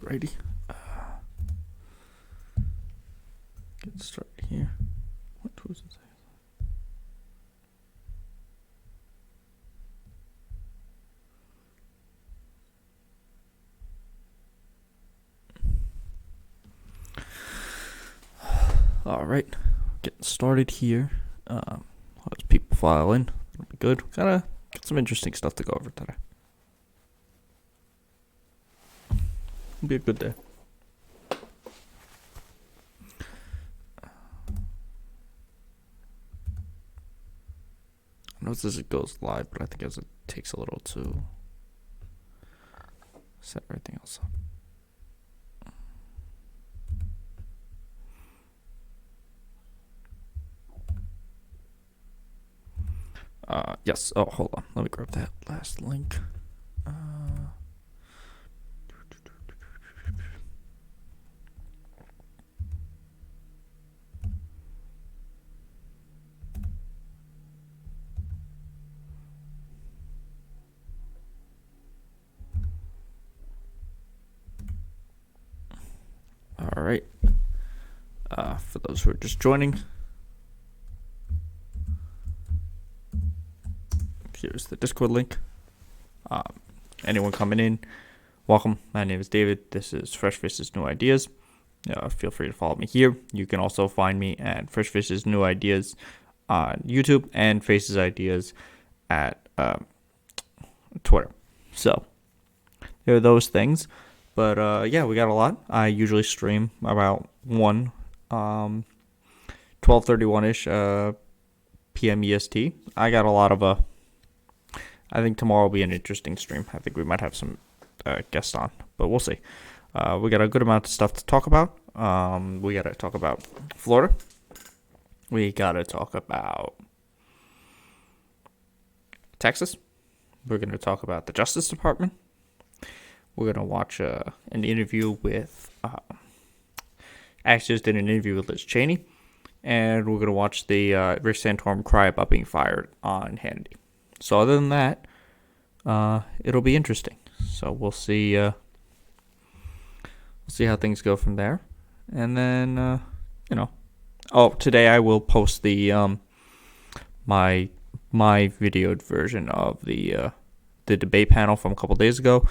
Alrighty. Get started here. What was it? Alright, getting started here. As people file in, it'll be good. Got some interesting stuff to go over today. It'll be a good day. I know this goes live, but I think it takes a little to set everything else up. Yes. Oh, hold on. Let me grab that last link. All right. For those who are just joining, here's the Discord link. Anyone coming in, welcome. My name is David. This is Fresh Faces New Ideas. Feel free to follow me here. You can also find me at Fresh Faces New Ideas on YouTube and Faces Ideas at Twitter. So there are those things. But yeah, we got a lot. I usually stream about 12:31ish p.m. EST. I got a lot of I think tomorrow will be an interesting stream. I think we might have some guests on, but we'll see. We got a good amount of stuff to talk about. We got to talk about Florida. We got to talk about Texas. We're going to talk about the Justice Department. We're going to watch an interview with, Axios did an interview with Liz Cheney, and we're going to watch the Rick Santorum cry about being fired on Hannity. So other than that, it'll be interesting. So we'll see how things go from there. And then, today I will post the my videoed version of the debate panel from a couple days ago.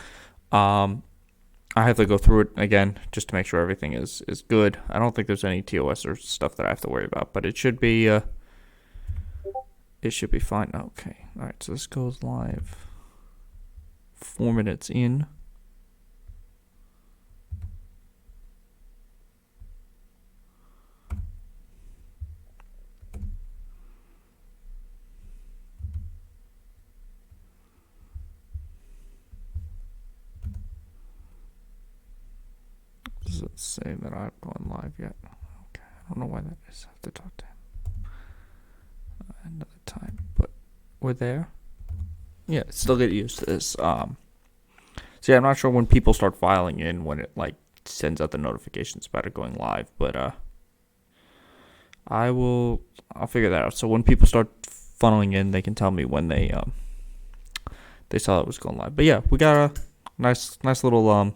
I have to go through it again just to make sure everything is good. I don't think there's any TOS or stuff that I have to worry about, but it should be fine. Okay. All right. So this goes live 4 minutes in. Does it say that I've gone live yet? Okay. I don't know why that is. I have to talk to him another time, but we're there. Yeah, still get used to this. So yeah, I'm not sure when people start filing in when it sends out the notifications about it going live, but I'll figure that out. So when people start funneling in, they can tell me when they saw it was going live. But yeah, we got a nice little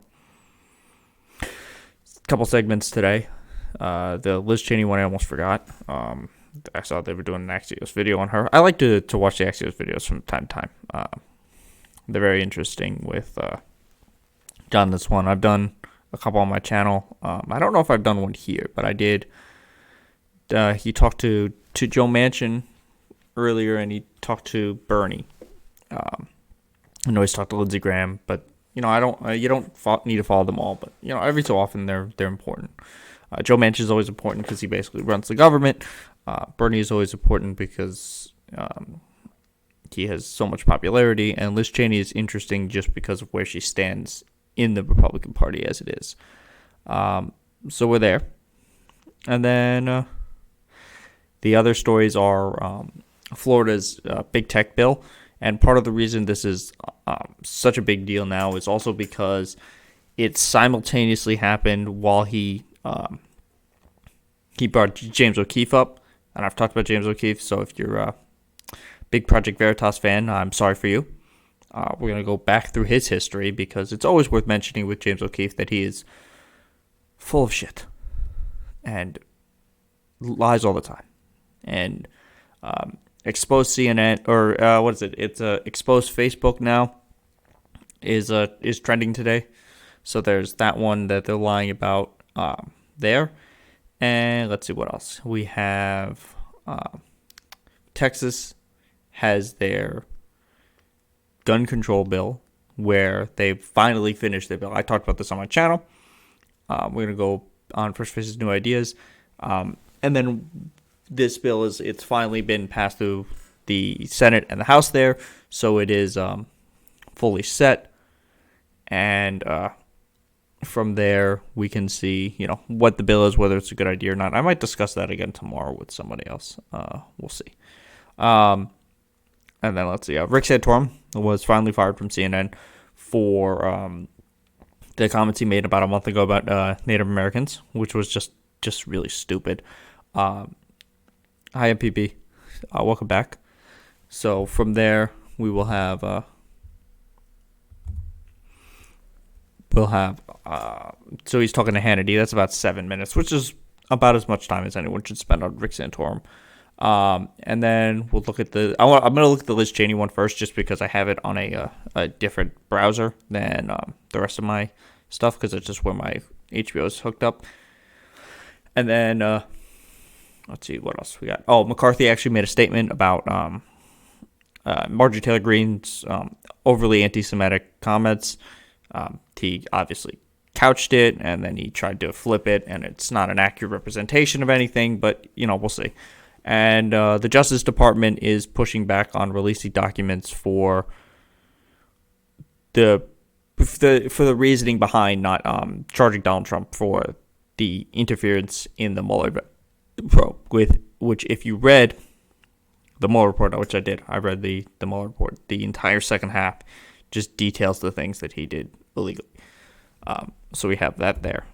couple segments today. The Liz Cheney one I almost forgot. I saw they were doing an Axios video on her. I like to watch the Axios videos from time to time. They're very interesting with John. This one I've done a couple on my channel. I don't know if I've done one here, but I did. He talked to Joe Manchin earlier, and he talked to Bernie. I know he's talked to Lindsey Graham, but I don't. You don't need to follow them all, but every so often they're important. Joe Manchin is always important because he basically runs the government. Bernie is always important because he has so much popularity, and Liz Cheney is interesting just because of where she stands in the Republican Party as it is. So we're there. And then the other stories are Florida's big tech bill, and part of the reason this is such a big deal now is also because it simultaneously happened while he brought James O'Keefe up, and I've talked about James O'Keefe, so if you're a big Project Veritas fan, I'm sorry for you. We're going to go back through his history because it's always worth mentioning with James O'Keefe that he is full of shit and lies all the time. And exposed CNN, or what is it? It's exposed Facebook now is trending today. So there's that one that they're lying about there. And let's see what else. We have Texas has their gun control bill where they finally finished their bill. I talked about this on my channel. We're going to go on Fresh Faces New Ideas. And then this bill it's finally been passed through the Senate and the House there. So it is fully set. And from there, we can see, what the bill is, whether it's a good idea or not. I might discuss that again tomorrow with somebody else. We'll see. And then let's see. Rick Santorum was finally fired from CNN for the comments he made about a month ago about Native Americans, which was just really stupid. Hi, MPB. Welcome back. So from there, we will have so he's talking to Hannity. That's about 7 minutes, which is about as much time as anyone should spend on Rick Santorum. And then we'll look at I'm going to look at the Liz Cheney one first, just because I have it on a different browser than the rest of my stuff, because it's just where my HBO is hooked up. And then let's see what else we got. Oh, McCarthy actually made a statement about Marjorie Taylor Greene's overly anti-Semitic comments. He obviously couched it, and then he tried to flip it, and it's not an accurate representation of anything, but we'll see. And the Justice Department is pushing back on releasing documents for the reasoning behind not charging Donald Trump for the interference in the Mueller probe. Which, if you read the Mueller report, which I did, I read the Mueller report. The entire second half just details the things that he did illegally. So we have that there.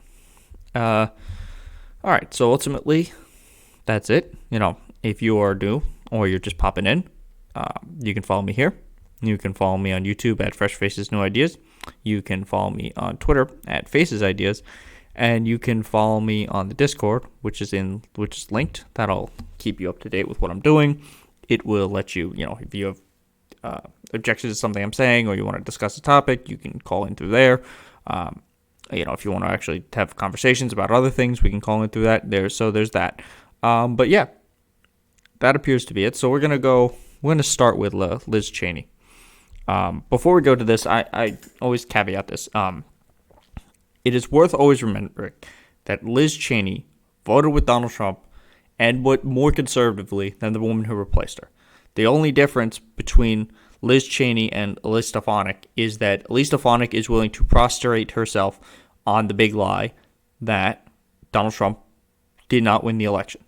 All right. So ultimately, that's it. If you are new or you're just popping in, you can follow me here. You can follow me on YouTube at Fresh Faces New Ideas. You can follow me on Twitter at Faces Ideas, and you can follow me on the Discord, which is linked. That'll keep you up to date with what I'm doing. It will let you, if you have objections to something I'm saying, or you want to discuss a topic, you can call in through there. If you want to actually have conversations about other things, we can call in through that. There's that. But yeah, that appears to be it. So we're going to start with Liz Cheney. Before we go to this, I always caveat this. It is worth always remembering that Liz Cheney voted with Donald Trump and voted more conservatively than the woman who replaced her. The only difference between Liz Cheney and Elise Stefanik is that Elise Stefanik is willing to prostrate herself on the big lie that Donald Trump did not win the election,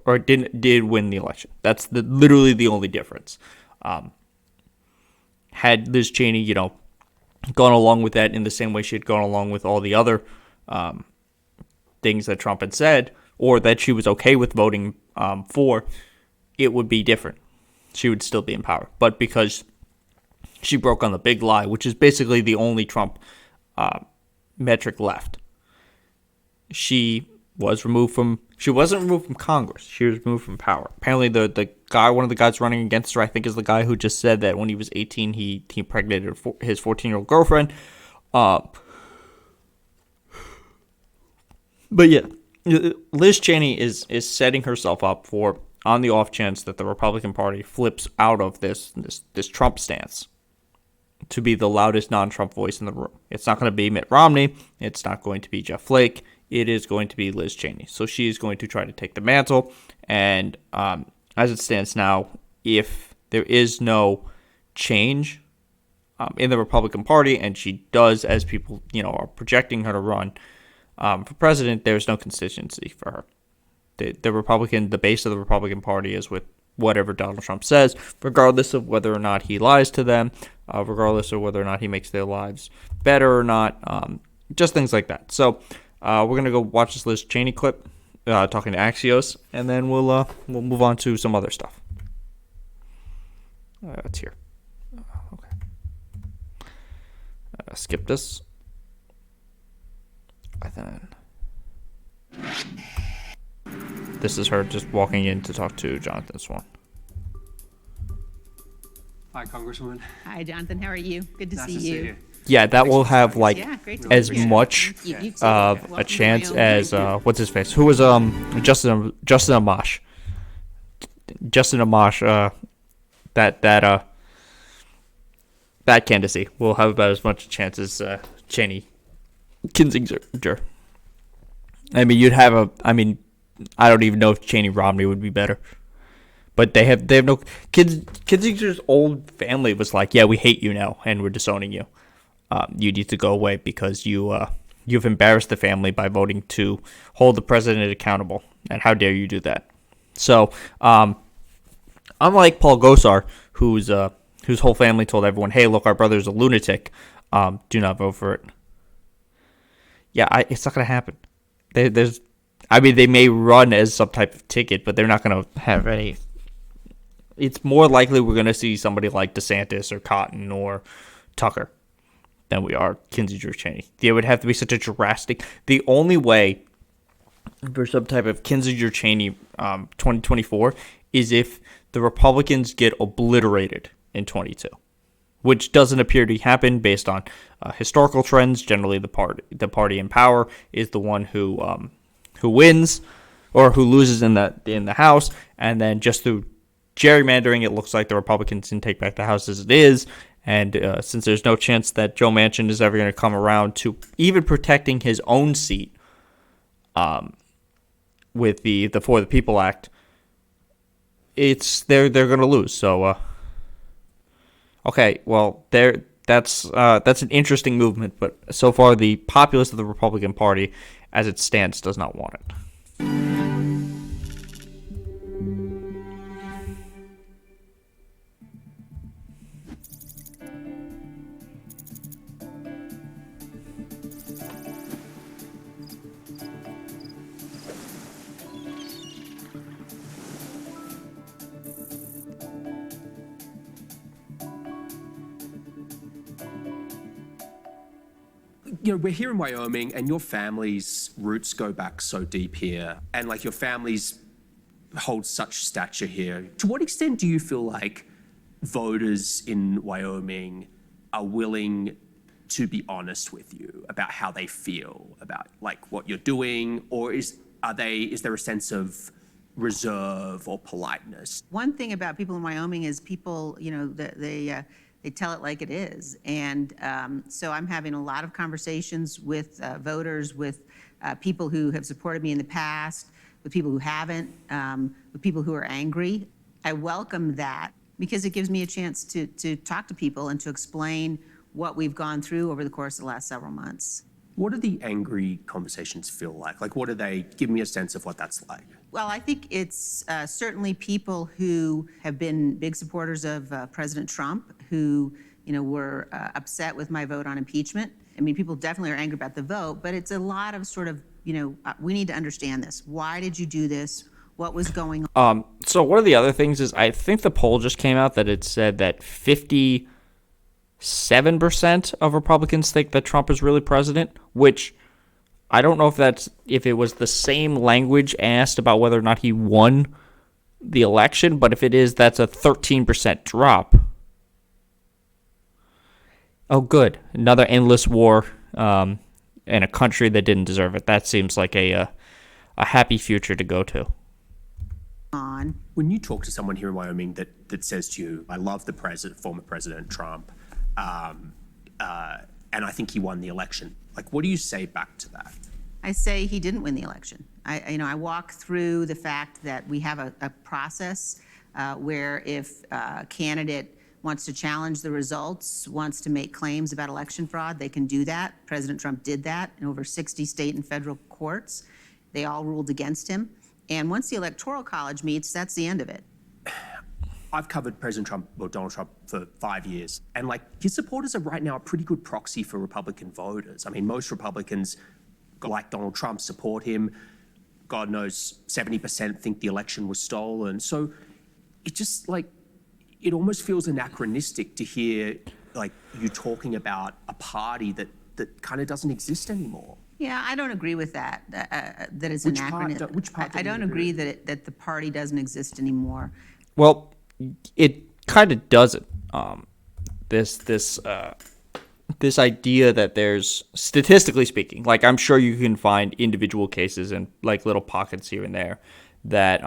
or did win the election. That's literally the only difference. Had Liz Cheney, gone along with that in the same way she had gone along with all the other things that Trump had said, or that she was okay with voting for, it would be different. She would still be in power. But because she broke on the big lie, which is basically the only Trump metric left, she wasn't removed from Congress. She was removed from power. Apparently, one of the guys running against her, I think, is the guy who just said that when he was 18, he impregnated his 14-year-old girlfriend. But yeah, Liz Cheney is setting herself up for, on the off chance that the Republican Party flips out of this Trump stance, to be the loudest non-Trump voice in the room. It's not going to be Mitt Romney. It's not going to be Jeff Flake. It is going to be Liz Cheney. So she is going to try to take the mantle. And as it stands now, if there is no change in the Republican Party, and she does, as people are projecting her to run for president, there's no constituency for her. The base of the Republican Party is with whatever Donald Trump says, regardless of whether or not he lies to them, regardless of whether or not he makes their lives better or not, just things like that. So we're going to go watch this Liz Cheney clip talking to Axios, and then we'll move on to some other stuff. It's here. Okay. Skip this. And then this is her just walking in to talk to Jonathan Swan. Hi, Congresswoman. Hi, Jonathan. How are you? Good to Nice see to see you. you. Yeah, that will have like Yeah, great to as meet you. much You too. of Welcome a to chance Wyoming. as what's his face? Who was Justin Amash. Justin Amash, that candidacy will have about as much chance as Cheney Kinzinger. I mean, you'd have a. I mean, I don't even know if Cheney Romney would be better. But they have no Kinzinger's old family was like, yeah, we hate you now and we're disowning you. You need to go away because you've embarrassed the family by voting to hold the president accountable, and how dare you do that? So, unlike Paul Gosar, whose whole family told everyone, hey, look, our brother's a lunatic, do not vote for it. Yeah, it's not gonna happen. They may run as some type of ticket, but they're not gonna have any. It's more likely we're going to see somebody like DeSantis or Cotton or Tucker than we are Kinzinger Cheney. There would have to be such a drastic. The only way for some type of Kinzinger Cheney 2024 is if the Republicans get obliterated in 22, which doesn't appear to happen based on historical trends. Generally, the party in power is the one who wins or who loses in the House, and then just through gerrymandering, it looks like the Republicans can take back the House as it is. And since there's no chance that Joe Manchin is ever going to come around to even protecting his own seat with the For the People Act, they're going to lose. So, okay, well, that's an interesting movement, but so far the populace of the Republican Party, as it stands, does not want it. You know, we're here in Wyoming, and your family's roots go back so deep here, and like your family's hold such stature here. To what extent do you feel like voters in Wyoming are willing to be honest with you about how they feel about like what you're doing, or is there a sense of reserve or politeness? One thing about people in Wyoming is people, they tell it like it is. And so I'm having a lot of conversations with voters, with people who have supported me in the past, with people who haven't, with people who are angry. I welcome that because it gives me a chance to talk to people and to explain what we've gone through over the course of the last several months. What do the angry conversations feel like? Like, what do they give me a sense of what that's like? Well, I think it's certainly people who have been big supporters of President Trump, who were upset with my vote on impeachment. I mean, people definitely are angry about the vote, but it's a lot of sort of, we need to understand this. Why did you do this? What was going on? So one of the other things is I think the poll just came out that it said that 57% of Republicans think that Trump is really president, which I don't know if it was the same language asked about whether or not he won the election, but if it is, that's a 13% drop. Oh, good. Another endless war in a country that didn't deserve it. That seems like a happy future to go to. When you talk to someone here in Wyoming that says to you, I love the former President Trump, and I think he won the election, like, what do you say back to that? I say he didn't win the election. I walk through the fact that we have a process where if a candidate wants to challenge the results, wants to make claims about election fraud, they can do that. President Trump did that in over 60 state and federal courts. They all ruled against him. And once the Electoral College meets, that's the end of it. I've covered President Trump, or Donald Trump, for 5 years. And like, his supporters are right now a pretty good proxy for Republican voters. I mean, most Republicans, like Donald Trump, support him. God knows 70% think the election was stolen. So it just like, it almost feels anachronistic to hear like you talking about a party that kind of doesn't exist anymore. Yeah, I don't agree with that, that it's Which part anachronism. which part I don't you don't agree agree that the party doesn't exist anymore. Well, it kind of doesn't. This idea that there's, statistically speaking, like I'm sure you can find individual cases and like little pockets here and there that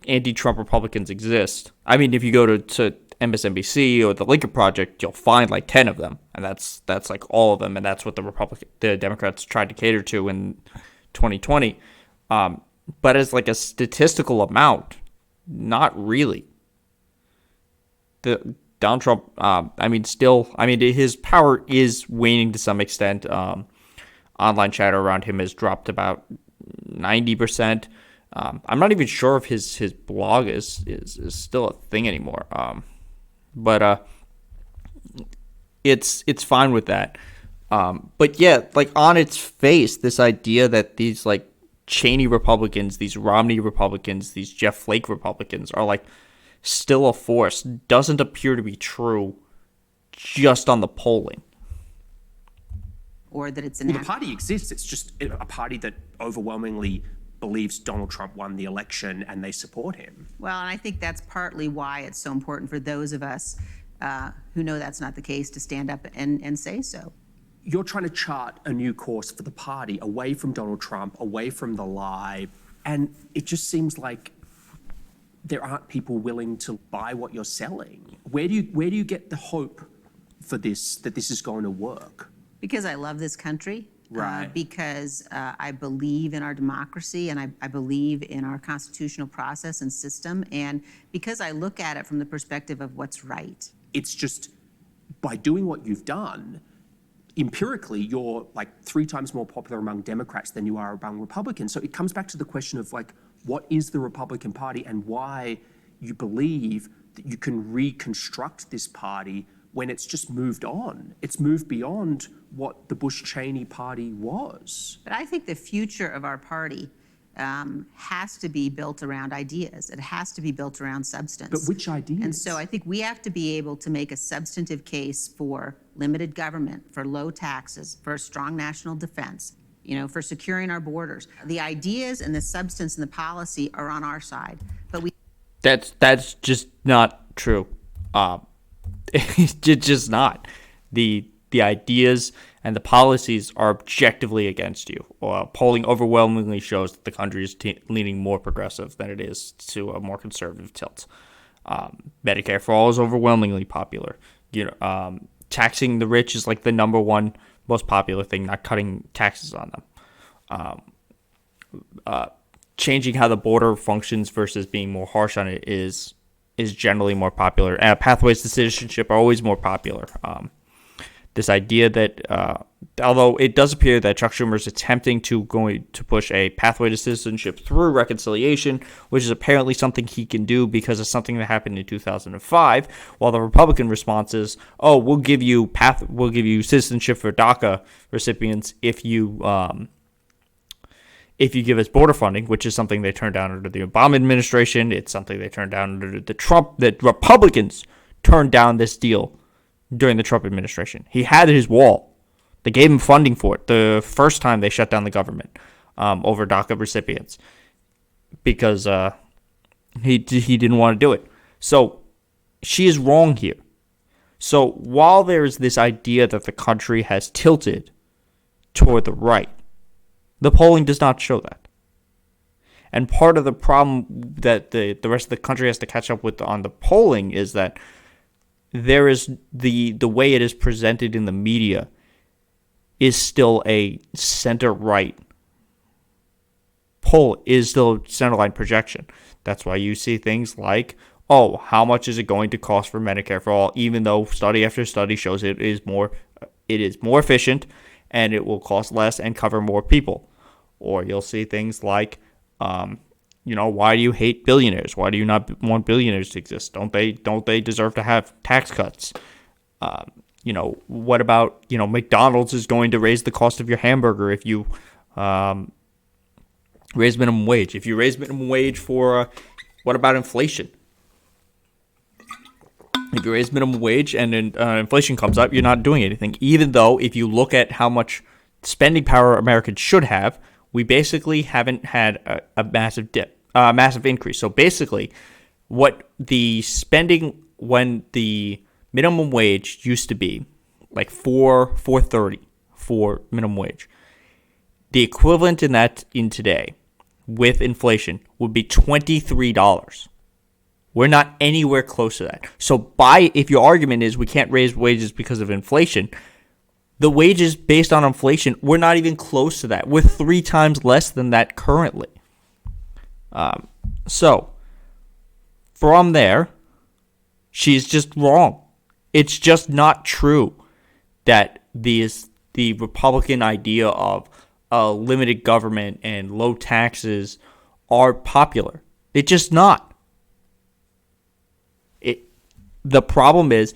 anti-Trump Republicans exist. I mean, if you go to MSNBC or the Lincoln Project, you'll find like 10 of them, and that's like all of them, and that's what the Democrats tried to cater to in 2020. But as like a statistical amount, not really. Donald Trump, his power is waning to some extent. Online chatter around him has dropped about 90%. I'm not even sure if his blog is still a thing anymore. But it's fine with that. But yeah, like on its face, this idea that these like Cheney Republicans, these Romney Republicans, these Jeff Flake Republicans are like still a force doesn't appear to be true just on the polling. Or that it's Well, the party exists. It's just a party that overwhelmingly believes Donald Trump won the election and they support him. Well, and I think that's partly why it's so important for those of us who know that's not the case to stand up and say so. You're trying to chart a new course for the party away from Donald Trump, away from the lie, and it just seems like there aren't people willing to buy what you're selling. Where do you get the hope for this, that this is going to work? Because I love this country. Right. Because I believe in our democracy and I believe in our constitutional process and system, and because I look at it from the perspective of what's right. It's just by doing what you've done, empirically, you're like 3 times more popular among Democrats than you are among Republicans. So it comes back to the question of like, what is the Republican Party and why you believe that you can reconstruct this party when it's just moved on. It's moved beyond what the Bush-Cheney party was. But I think the future of our party has to be built around ideas. It has to be built around substance. But which ideas? And so I think we have to be able to make a substantive case for limited government, for low taxes, for a strong national defense, for securing our borders. The ideas and the substance and the policy are on our side, but we. That's just not true. It's just not. The ideas and the policies are objectively against you. Polling overwhelmingly shows that the country is leaning more progressive than it is to a more conservative tilt. Medicare for all is overwhelmingly popular. Taxing the rich is like the number one most popular thing, not cutting taxes on them. Changing how the border functions versus being more harsh on it is generally more popular. Pathways to citizenship are always more popular. This idea that, although it does appear that Chuck Schumer is attempting to push a pathway to citizenship through reconciliation, which is apparently something he can do because of something that happened in 2005, while the Republican response is, "Oh, we'll give you citizenship for DACA recipients if you give us border funding," which is something they turned down under the Obama administration. It's something they turned down under the Trump. That Republicans turned down this deal during the Trump administration. He had his wall. They gave him funding for it the first time they shut down the government over DACA recipients because he didn't want to do it. So she is wrong here. So while there's this idea that the country has tilted toward the right, the polling does not show that. And part of the problem that the rest of the country has to catch up with on the polling is that there is the way it is presented in the media is still a center-right poll, is still centerline projection. That's why you see things like, oh, how much is it going to cost for Medicare for all, even though study after study shows it is more efficient and it will cost less and cover more people. Or you'll see things like, why do you hate billionaires? Why do you not want billionaires to exist? Don't they deserve to have tax cuts? What about, McDonald's is going to raise the cost of your hamburger if you raise minimum wage. If you raise minimum wage what about inflation? If you raise minimum wage and inflation comes up, you're not doing anything. Even though if you look at how much spending power Americans should have, we basically haven't had a massive dip, massive increase. So basically, what the spending when the minimum wage used to be, like $4.30 for minimum wage, the equivalent in today with inflation would be $23. We're not anywhere close to that. So if your argument is we can't raise wages because of inflation, the wages based on inflation, we're not even close to that. We're 3 times less than that currently. So from there, she's just wrong. It's just not true that the Republican idea of limited government and low taxes are popular. It's just not. The problem is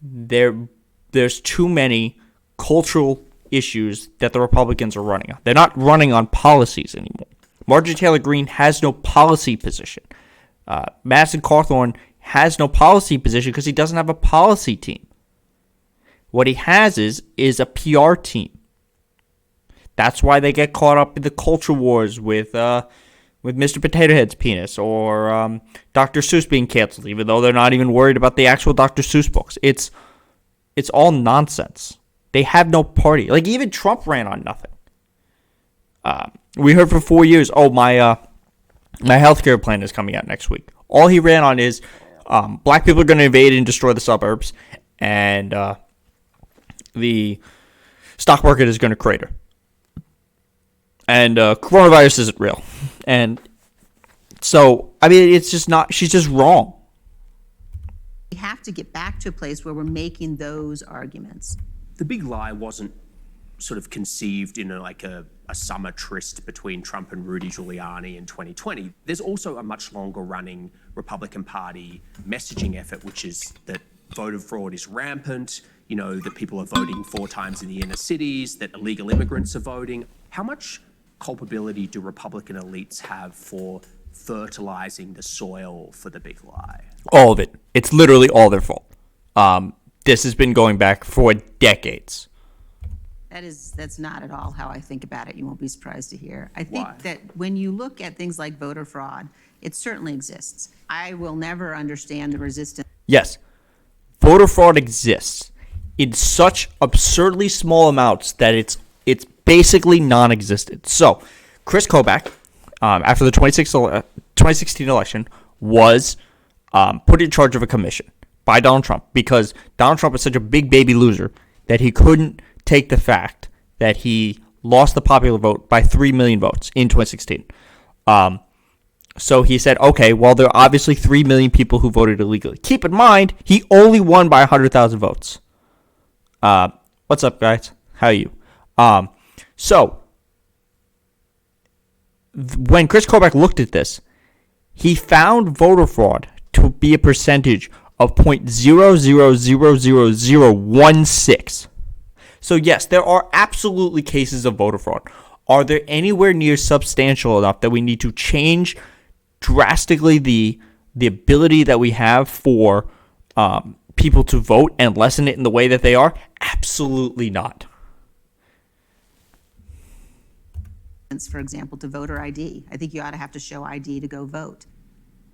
there's too many cultural issues that the Republicans are running on. They're not running on policies anymore. Marjorie Taylor Greene has no policy position. Madison Cawthorn has no policy position because he doesn't have a policy team. What he has is a PR team. That's why they get caught up in the culture wars with Mr. Potato Head's penis or Dr. Seuss being canceled, even though they're not even worried about the actual Dr. Seuss books. It's all nonsense. They have no party. Like, even Trump ran on nothing. We heard for 4 years, my healthcare plan is coming out next week. All he ran on is black people are going to invade and destroy the suburbs, and the stock market is going to crater. And coronavirus isn't real. And so, I mean, it's just not, she's just wrong. We have to get back to a place where we're making those arguments. The big lie wasn't sort of conceived in a summer tryst between Trump and Rudy Giuliani in 2020. There's also a much longer running Republican Party messaging effort, which is that voter fraud is rampant, that people are voting 4 times in the inner cities, that illegal immigrants are voting. How much culpability do Republican elites have for fertilizing the soil for the big lie? All of it. It's literally all their fault. This has been going back for decades. That's not at all how I think about it. You won't be surprised to hear. I think Why? that when you look at things like voter fraud, it certainly exists. I will never understand the resistance. Yes, voter fraud exists in such absurdly small amounts that it's basically non-existent. So, Chris Kobach, after the 2016 election, was put in charge of a commission by Donald Trump because Donald Trump is such a big baby loser that he couldn't take the fact that he lost the popular vote by 3 million votes in 2016. So he said, okay, well, there are obviously 3 million people who voted illegally. Keep in mind, he only won by 100,000 votes. What's up, guys? How are you? So, when Chris Kobach looked at this, he found voter fraud to be a percentage of 0.000016. So, yes, there are absolutely cases of voter fraud. Are there anywhere near substantial enough that we need to change drastically the ability that we have for people to vote and lessen it in the way that they are? Absolutely not. For example, to voter ID. I think you ought to have to show ID to go vote.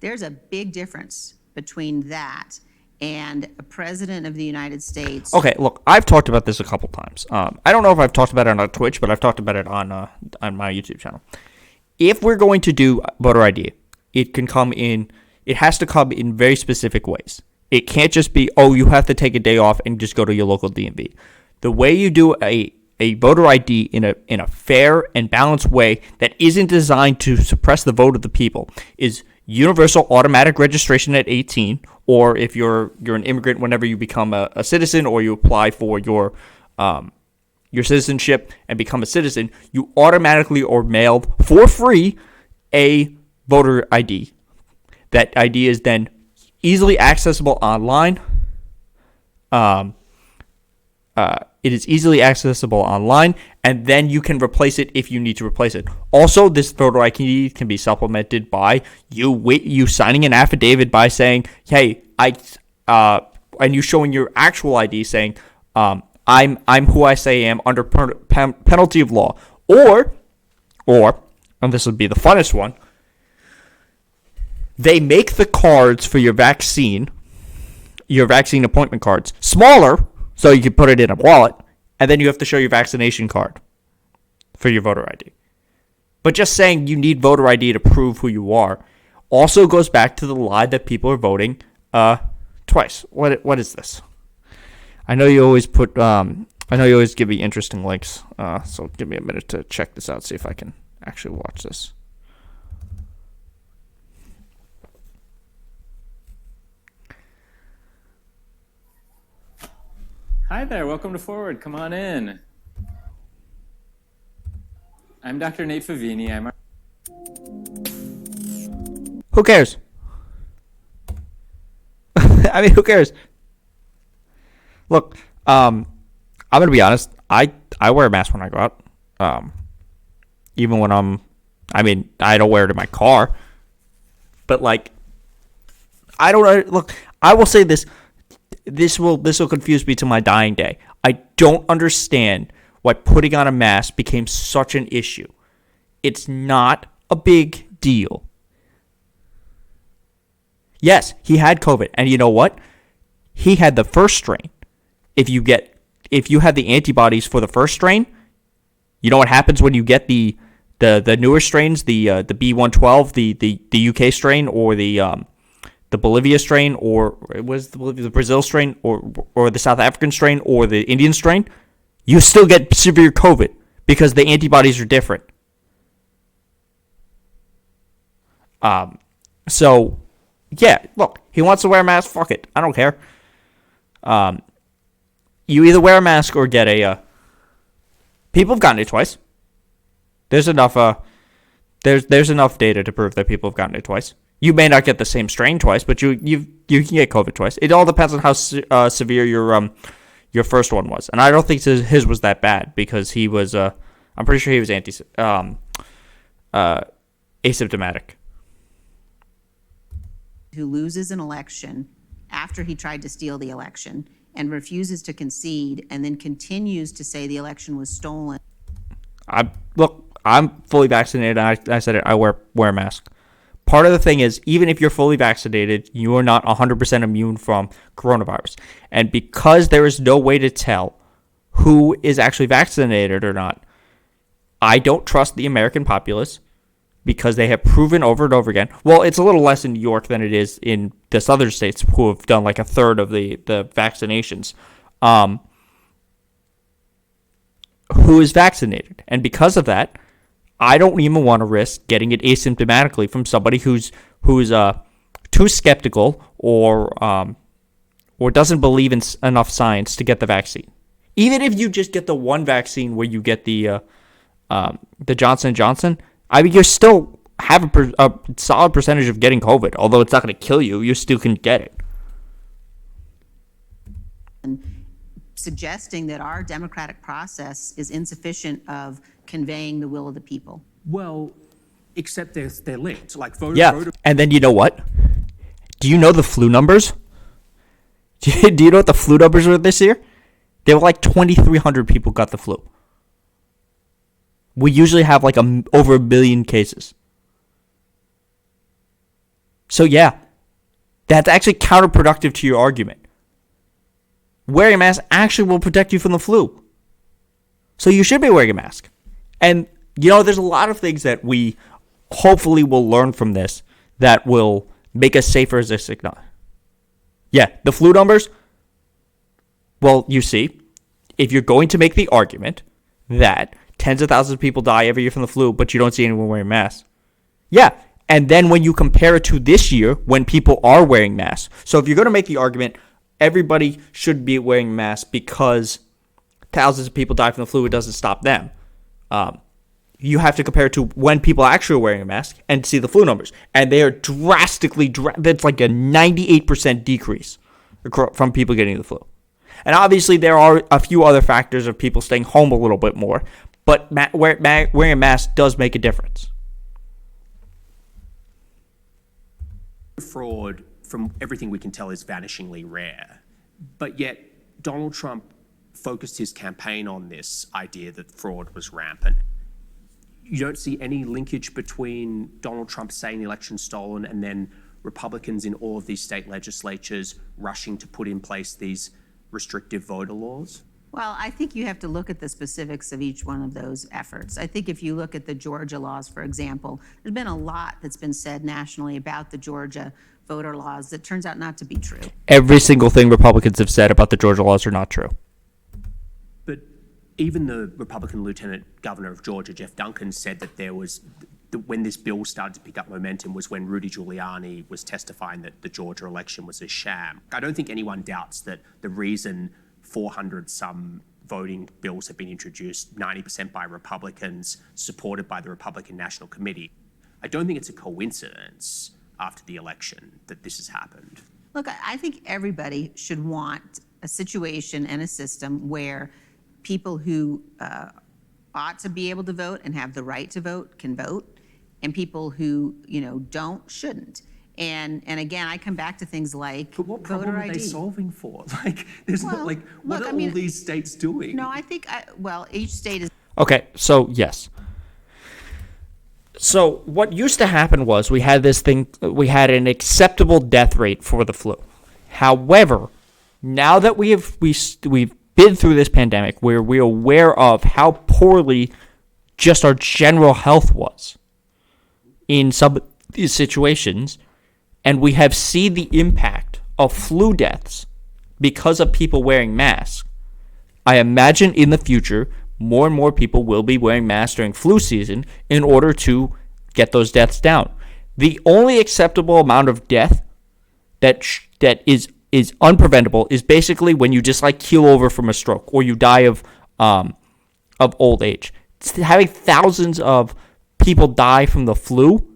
There's a big difference between that and a president of the United States. Okay, look, I've talked about this a couple times. I don't know if I've talked about it on Twitch, but I've talked about it on my YouTube channel. If we're going to do voter ID, it has to come in very specific ways. It can't just be, you have to take a day off and just go to your local DMV. The way you do a voter ID in a fair and balanced way that isn't designed to suppress the vote of the people is universal automatic registration at 18, or if you're an immigrant, whenever you become a citizen or you apply for your citizenship and become a citizen, you automatically are mailed for free a voter ID. That ID is then easily accessible online. It is easily accessible online, and then you can replace it if you need to replace it. Also, this voter ID can be supplemented by you signing an affidavit by saying, "Hey, and you showing your actual ID saying, I'm who I say I am under penalty of law, or, and this would be the funnest one, they make the cards for your vaccine appointment cards smaller so you can put it in a wallet, and then you have to show your vaccination card for your voter ID. But just saying you need voter ID to prove who you are also goes back to the lie that people are voting twice. What is this? I know you always give me interesting links. So give me a minute to check this out, see if I can actually watch this. Hi there, welcome to Forward. Come on in. I'm Dr. Nate Favini. Who cares? I mean, who cares? Look, I'm gonna be honest. I wear a mask when I go out. Even when I don't wear it in my car. But like, I don't know. Look, I will say this. This will confuse me to my dying day. I don't understand why putting on a mask became such an issue. It's not a big deal. Yes, he had COVID, and you know what? He had the first strain. If you have the antibodies for the first strain, you know what happens when you get the newer strains, the B112, the UK strain, or the Bolivia strain, or it was the Brazil strain, or the South African strain, or the Indian strain, you still get severe COVID because the antibodies are different. So, yeah, look, he wants to wear a mask, fuck it, I don't care. You either wear a mask or get a, people have gotten it twice. There's enough, there's enough data to prove that people have gotten it twice. You may not get the same strain twice, but you can get COVID twice. It all depends on how severe your first one was, and I don't think his was that bad because he was. I'm pretty sure he was asymptomatic. Who loses an election after he tried to steal the election and refuses to concede, and then continues to say the election was stolen. I'm fully vaccinated. I said it. I wear a mask. Part of the thing is, even if you're fully vaccinated, you are not 100% immune from coronavirus. And because there is no way to tell who is actually vaccinated or not, I don't trust the American populace because they have proven over and over again. Well, it's a little less in New York than it is in the southern states who have done like a third of the vaccinations. Who is vaccinated. And because of that, I don't even want to risk getting it asymptomatically from somebody who's too skeptical or doesn't believe in enough science to get the vaccine. Even if you just get the one vaccine where you get the Johnson & Johnson, I mean, you still have a solid percentage of getting COVID. Although it's not going to kill you, you still can get it. Suggesting that our democratic process is insufficient of conveying the will of the people. Well, except they're linked. Like voter. And then you know what? Do you know the flu numbers? Do you know what the flu numbers were this year? They were like 2,300 people got the flu. We usually have like over 1 million cases. So yeah, that's actually counterproductive to your argument. Wearing a mask actually will protect you from the flu. So you should be wearing a mask. And, there's a lot of things that we hopefully will learn from this that will make us safer as a signal. Yeah, the flu numbers. Well, you see, if you're going to make the argument that tens of thousands of people die every year from the flu, but you don't see anyone wearing masks. Yeah, and then when you compare it to this year when people are wearing masks. So if you're going to make the argument everybody should be wearing masks because thousands of people die from the flu, it doesn't stop them. You have to compare it to when people actually are wearing a mask and see the flu numbers. And they are drastically, that's like a 98% decrease from people getting the flu. And obviously there are a few other factors of people staying home a little bit more, but wearing a mask does make a difference. Fraud from everything we can tell, is vanishingly rare. But yet, Donald Trump focused his campaign on this idea that fraud was rampant. You don't see any linkage between Donald Trump saying the election's stolen and then Republicans in all of these state legislatures rushing to put in place these restrictive voter laws? Well, I think you have to look at the specifics of each one of those efforts. I think if you look at the Georgia laws, for example, there's been a lot that's been said nationally about the Georgia voter laws that turns out not to be true. Every single thing Republicans have said about the Georgia laws are not true. But even the Republican Lieutenant Governor of Georgia, Jeff Duncan, said that when this bill started to pick up momentum was when Rudy Giuliani was testifying that the Georgia election was a sham. I don't think anyone doubts that the reason 400-some voting bills have been introduced, 90% by Republicans, supported by the Republican National Committee. I don't think it's a coincidence after the election that this has happened. Look, I think everybody should want a situation and a system where people who ought to be able to vote and have the right to vote can vote, and people who, don't, shouldn't. And again, I come back to things like But what problem voter are ID. they solving for? There's Well, what look, are I mean, all these states doing? No, I think, each state is. Okay, so yes. So what used to happen was we had an acceptable death rate for the flu. However, now that we've been through this pandemic, where we're aware of how poorly just our general health was in some of these situations, and we have seen the impact of flu deaths because of people wearing masks, I imagine in the future, more and more people will be wearing masks during flu season in order to get those deaths down. The only acceptable amount of death that is unpreventable is basically when you just keel over from a stroke or you die of old age. Having thousands of people die from the flu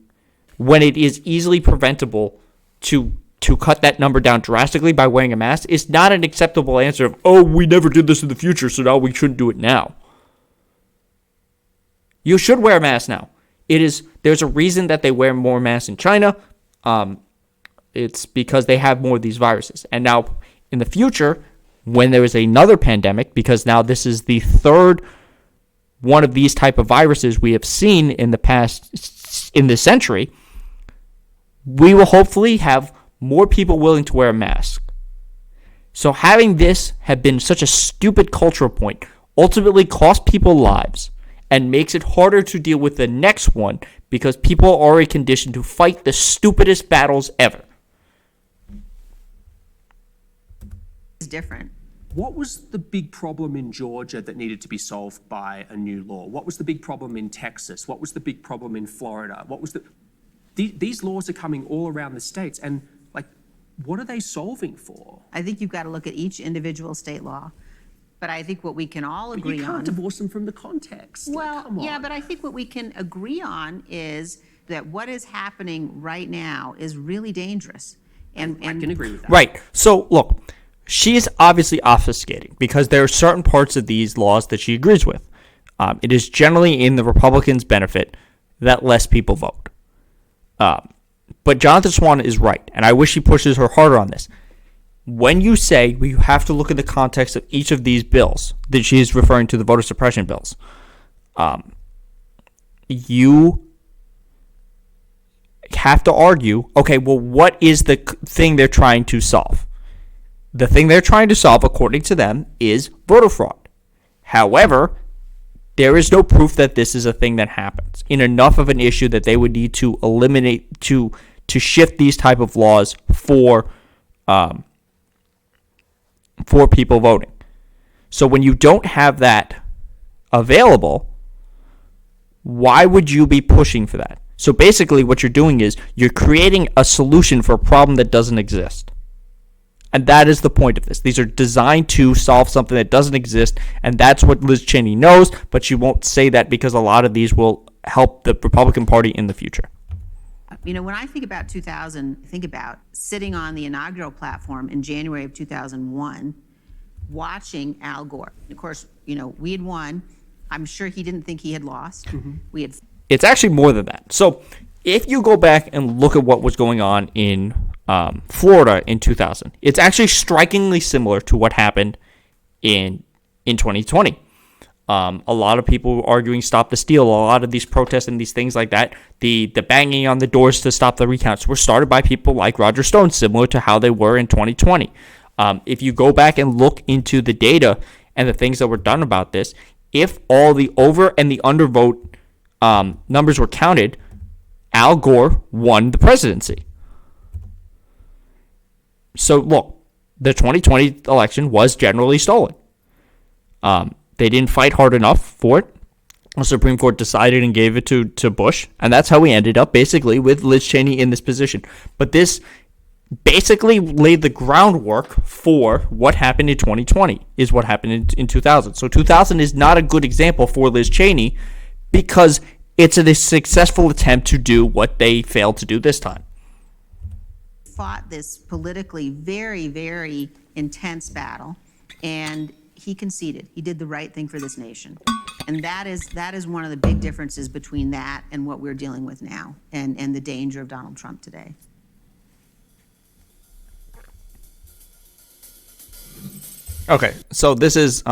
when it is easily preventable to cut that number down drastically by wearing a mask is not an acceptable answer of, oh, we never did this in the future, so now we shouldn't do it now. You should wear a mask now. There's a reason that they wear more masks in China. It's because they have more of these viruses. And now in the future, when there is another pandemic, because now this is the third one of these type of viruses we have seen in this century, we will hopefully have more people willing to wear a mask. So having this have been such a stupid cultural point ultimately costs people lives and makes it harder to deal with the next one because people are already conditioned to fight the stupidest battles ever. Is different. What was the big problem in Georgia that needed to be solved by a new law? What was the big problem in Texas? What was the big problem in Florida? These laws are coming all around the states, and what are they solving for? I think you've got to look at each individual state law. But I think what we can all agree You can't on. divorce them from the context. Well, Come on. yeah, but I think what we can agree on is that what is happening right now is really dangerous. And I can agree with that. Right. So, look, she is obviously obfuscating because there are certain parts of these laws that she agrees with. It is generally in the Republicans' benefit that less people vote. But Jonathan Swan is right, and I wish he pushes her harder on this. When you say you have to look at the context of each of these bills, that she is referring to the voter suppression bills, you have to argue, okay, well, what is the thing they're trying to solve? The thing they're trying to solve, according to them, is voter fraud. However, there is no proof that this is a thing that happens in enough of an issue that they would need to eliminate, to shift these type of laws for people voting. So when you don't have that available, why would you be pushing for that? So basically what you're doing is you're creating a solution for a problem that doesn't exist. And that is the point of this. These are designed to solve something that doesn't exist, and that's what Liz Cheney knows, but she won't say that because a lot of these will help the Republican Party in the future. when I think about 2000, think about sitting on the inaugural platform in January of 2001, watching Al Gore. Of course, we had won. I'm sure he didn't think he had lost. We had. It's actually more than that. So if you go back and look at what was going on in Florida in 2000. It's actually strikingly similar to what happened in 2020. A lot of people arguing stop the steal. A lot of these protests and these things like that, the banging on the doors to stop the recounts were started by people like Roger Stone, similar to how they were in 2020. If you go back and look into the data and the things that were done about this, if all the over and the undervote numbers were counted, Al Gore won the presidency. So look, the 2020 election was generally stolen. They didn't fight hard enough for it. The Supreme Court decided and gave it to Bush, and that's how we ended up basically with Liz Cheney in this position. But this basically laid the groundwork for what happened in 2020, is what happened in 2000. So 2000 is not a good example for Liz Cheney because it's a successful attempt to do what they failed to do this time. Fought this politically very, very intense battle, and he conceded. He did the right thing for this nation. And that is one of the big differences between that and what we're dealing with now, and the danger of Donald Trump today. Okay, so this is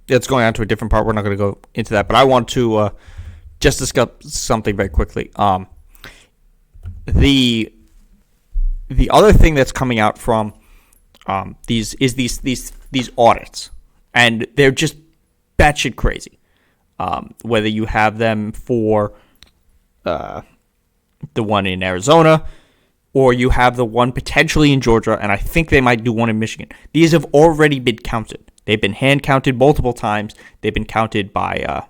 it's going on to a different part. We're not going to go into that, but I want to just discuss something very quickly. The other thing that's coming out from these audits, and they're just batshit crazy. Whether you have them for the one in Arizona, or you have the one potentially in Georgia, and I think they might do one in Michigan. These have already been counted. They've been hand counted multiple times. They've been counted by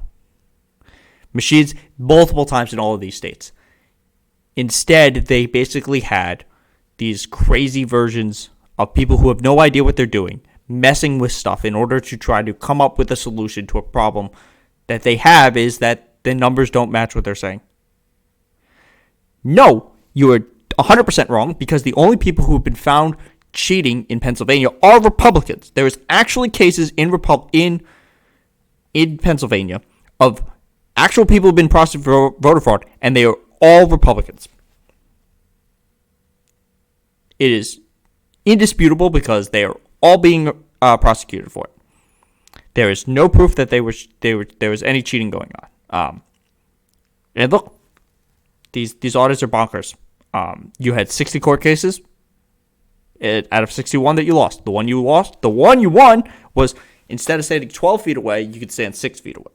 machines multiple times in all of these states. Instead, they basically had these crazy versions of people who have no idea what they're doing, messing with stuff in order to try to come up with a solution to a problem that they have, is that the numbers don't match what they're saying. No, you are 100% wrong, because the only people who have been found cheating in Pennsylvania are Republicans. There is actually cases in Pennsylvania of actual people who have been prosecuted for voter fraud, and they are all Republicans. It is indisputable because they are all being prosecuted for it. There is no proof that there was any cheating going on. And look, these audits are bonkers. You had 60 court cases out of 61 that you lost. The one you won was, instead of standing 12 feet away, you could stand 6 feet away.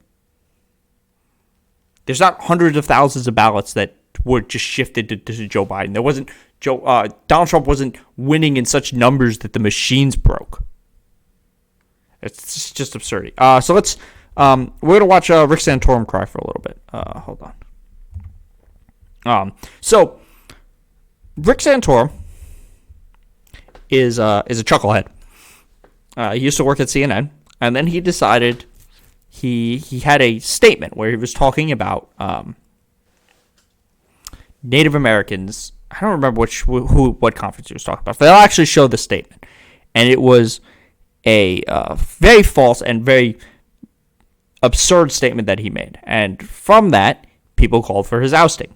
There's not hundreds of thousands of ballots that were just shifted to Joe Biden. There wasn't Donald Trump wasn't winning in such numbers that the machines broke. It's just absurdity. So let's we're gonna watch Rick Santorum cry for a little bit. Hold on. So Rick Santorum is a chucklehead. He used to work at CNN, and then he decided he had a statement where he was talking about Native Americans. I don't remember what conference he was talking about, but they'll actually show the statement, and it was a very false and very absurd statement that he made, and from that, people called for his ousting.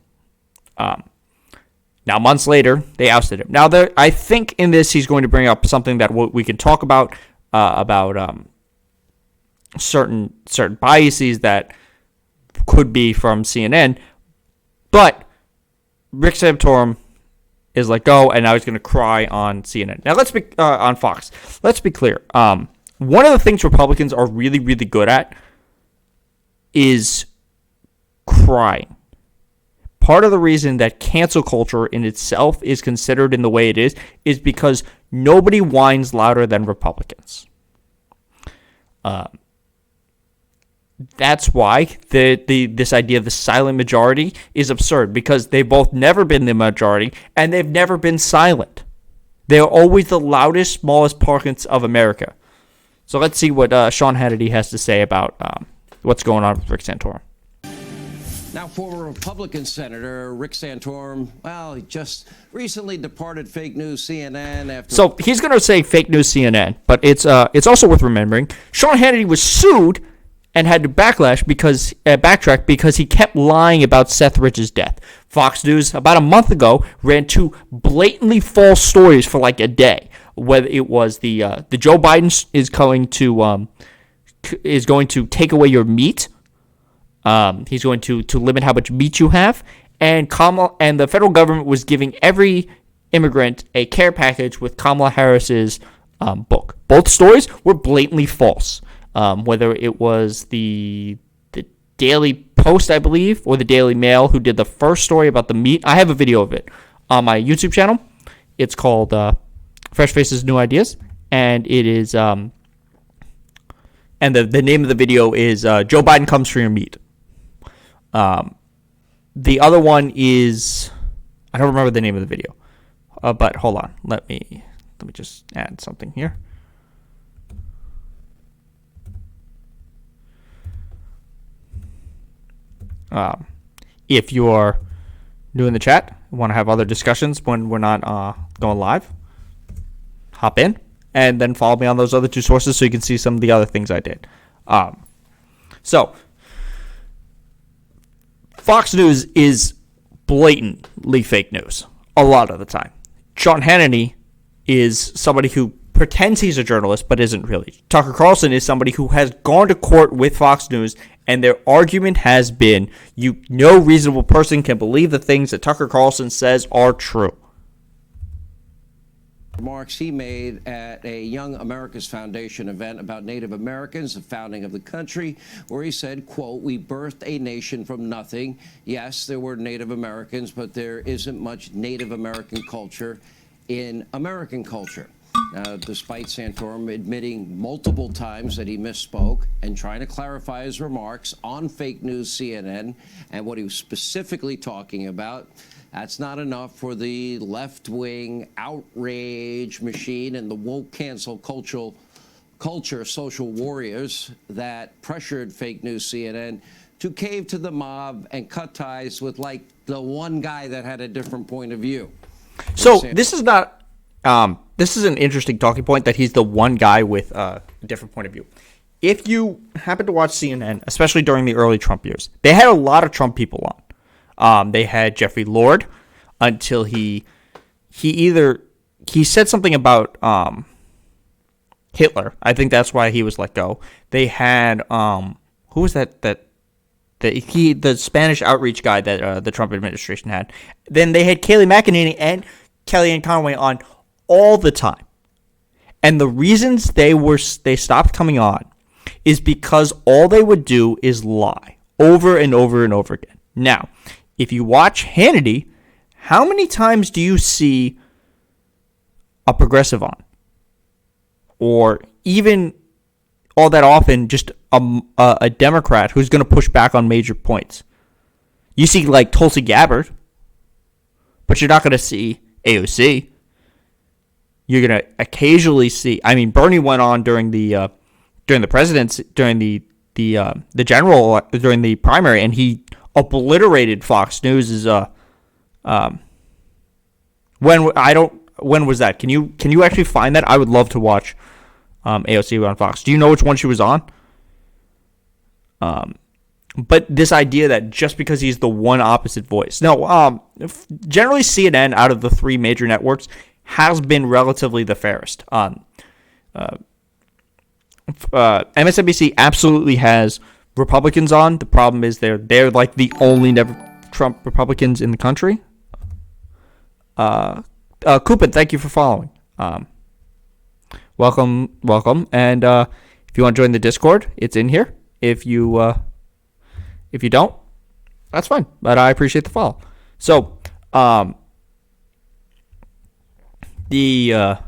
Now, months later, they ousted him. Now, I think in this he's going to bring up something that we can talk about certain biases that could be from CNN, but Rick Santorum is let go, and now he's going to cry on CNN. Now, let's be on Fox. Let's be clear. One of the things Republicans are really, really good at is crying. Part of the reason that cancel culture in itself is considered in the way it is because nobody whines louder than Republicans. That's why this idea of the silent majority is absurd, because they've both never been the majority and they've never been silent. They're always the loudest, smallest pockets of America. So let's see what Sean Hannity has to say about what's going on with Rick Santorum. Now, former Republican Senator Rick Santorum, well, he just recently departed fake news CNN after... So he's going to say fake news CNN, but it's also worth remembering Sean Hannity was sued and had to backtrack because he kept lying about Seth Rich's death. Fox News about a month ago ran two blatantly false stories for like a day. Whether it was the Joe Biden is going to take away your meat. He's going to limit how much meat you have, and the federal government was giving every immigrant a care package with Kamala Harris's book. Both stories were blatantly false. Whether it was the Daily Post, I believe, or the Daily Mail, who did the first story about the meat. I have a video of it on my YouTube channel. It's called Fresh Faces, New Ideas, and it is and the name of the video is Joe Biden Comes for Your Meat. The other one is, I don't remember the name of the video, but hold on, let me just add something here. If you're new in the chat, want to have other discussions when we're not going live, hop in and then follow me on those other two sources so you can see some of the other things I did. So Fox News is blatantly fake news a lot of the time. Sean Hannity is somebody who pretends he's a journalist but isn't really. Tucker Carlson is somebody who has gone to court with Fox News, and their argument has been no reasonable person can believe the things that Tucker Carlson says are true. Remarks he made at a Young America's Foundation event about Native Americans, the founding of the country, where he said, quote, "We birthed a nation from nothing. Yes, there were Native Americans, but there isn't much Native American culture in American culture." Despite Santorum admitting multiple times that he misspoke and trying to clarify his remarks on fake news CNN and what he was specifically talking about, that's not enough for the left-wing outrage machine and the woke cancel culture social warriors that pressured fake news CNN to cave to the mob and cut ties with, like, the one guy that had a different point of view. So this is not... this is an interesting talking point that he's the one guy with a different point of view. If you happen to watch CNN, especially during the early Trump years, they had a lot of Trump people on. They had Jeffrey Lord until he said something about Hitler. I think that's why he was let go. They had who was that the Spanish outreach guy that the Trump administration had. Then they had Kayleigh McEnany and Kellyanne Conway on all the time. And the reasons they stopped coming on is because all they would do is lie over and over and over again. Now, if you watch Hannity, how many times do you see a progressive on? Or even all that often, just a Democrat who's going to push back on major points. You see, like, Tulsi Gabbard, but you're not going to see AOC. You're going to occasionally see, I mean, Bernie went on during the primary, and he obliterated Fox News. When was that? Can you actually find that? I would love to watch AOC on Fox. Do you know which one she was on? But this idea that just because he's the one opposite voice. No, generally CNN out of the three major networks has been relatively the fairest. MSNBC absolutely has Republicans on. The problem is they're like the only Trump Republicans in the country. Kupin, thank you for following. Welcome. And if you want to join the Discord, it's in here. If you don't, that's fine. But I appreciate the follow. So, the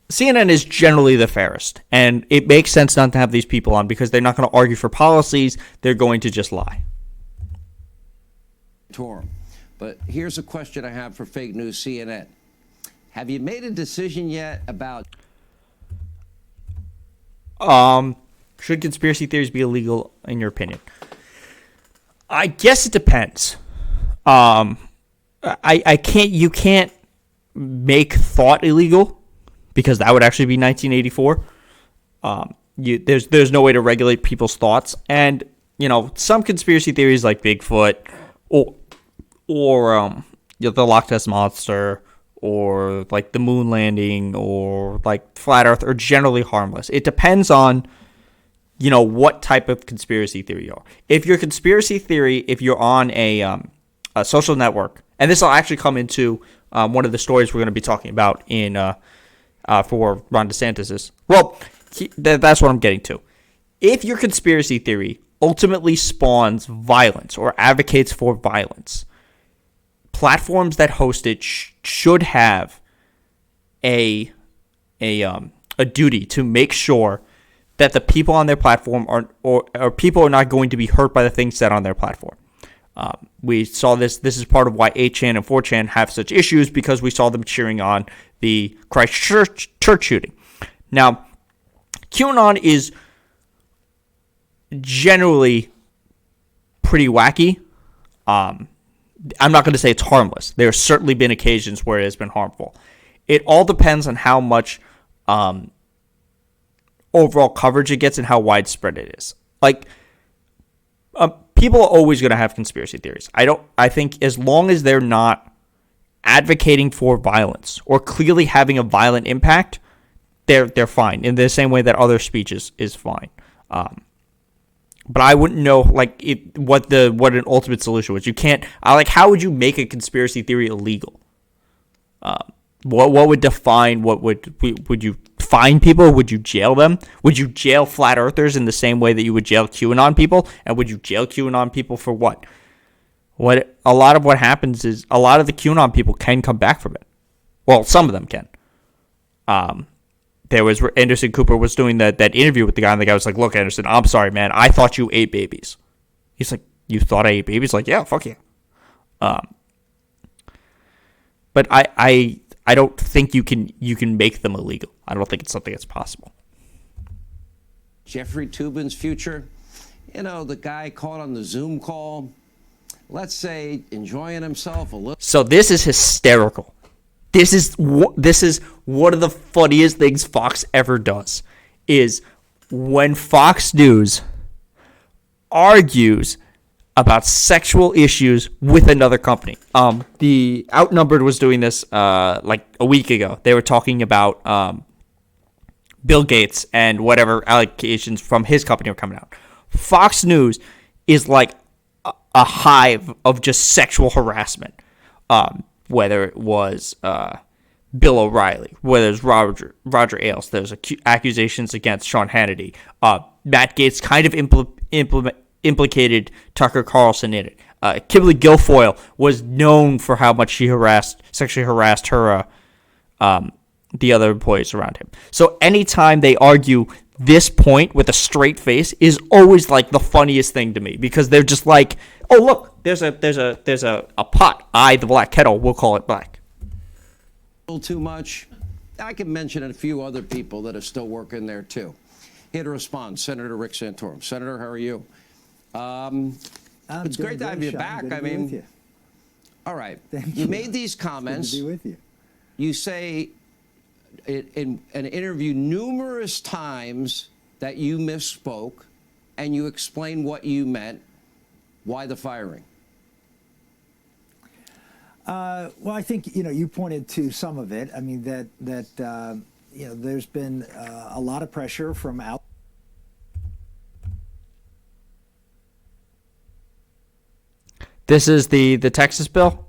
CNN is generally the fairest, and it makes sense not to have these people on because they're not going to argue for policies. They're going to just lie. But here's a question I have for fake news CNN. Have you made a decision yet about... Should conspiracy theories be illegal in your opinion? I guess it depends. You can't make thought illegal because that would actually be 1984. there's no way to regulate people's thoughts. And some conspiracy theories like Bigfoot or the Loch Ness monster or like the moon landing or like flat Earth are generally harmless. It depends on what type of conspiracy theory you are. If you're if you're on a social network, and this will actually come into one of the stories we're going to be talking about in for Ron DeSantis. Well, that's what I'm getting to. If your conspiracy theory ultimately spawns violence or advocates for violence, platforms that host it should have a duty to make sure that the people on their platform or people are not going to be hurt by the things said on their platform. We saw this. This is part of why 8chan and 4chan have such issues, because we saw them cheering on the Christchurch shooting. Now, QAnon is generally pretty wacky. I'm not going to say it's harmless. There have certainly been occasions where it has been harmful. It all depends on how much overall coverage it gets and how widespread it is. Like, people are always going to have conspiracy theories. I think as long as they're not advocating for violence or clearly having a violent impact, they're fine. In the same way that other speech is fine. But I wouldn't know what an ultimate solution was. You can't. How would you make a conspiracy theory illegal? What would define would you fine people? Would you jail them? Would you jail flat earthers in the same way that you would jail QAnon people? And would you jail QAnon people for what? A lot of what happens is a lot of the QAnon people can come back from it. Well, some of them can. There was Anderson Cooper was doing that interview with the guy, and the guy was like, "Look, Anderson, I'm sorry, man. I thought you ate babies." He's like, "You thought I ate babies?" Like, yeah, fuck yeah. But I don't think you can make them illegal. I don't think it's something that's possible. Jeffrey Toobin's future, the guy caught on the Zoom call, let's say enjoying himself a little. So this is hysterical. This is one of the funniest things Fox ever does, is when Fox News argues about sexual issues with another company. The Outnumbered was doing this like a week ago. They were talking about Bill Gates and whatever allegations from his company were coming out. Fox News is like a hive of just sexual harassment. Whether it was Bill O'Reilly, whether it's Roger Ailes, there's accusations against Sean Hannity. Matt Gaetz kind of implicated Tucker Carlson in it. Kimberly Guilfoyle was known for how much she sexually harassed her, the other employees around him. So anytime they argue this point with a straight face is always like the funniest thing to me, because they're just like, oh look, there's a pot. The black kettle, we'll call it black. A little too much. I can mention a few other people that are still working there too. Here to respond, Senator Rick Santorum. Senator, how are you? It's great to have you back. All right. You made these comments. Good to be with you. You say in an interview numerous times that you misspoke, and you explain what you meant. Why the firing? Well, I think you pointed to some of it. I mean that there's been a lot of pressure from out. This is the Texas bill.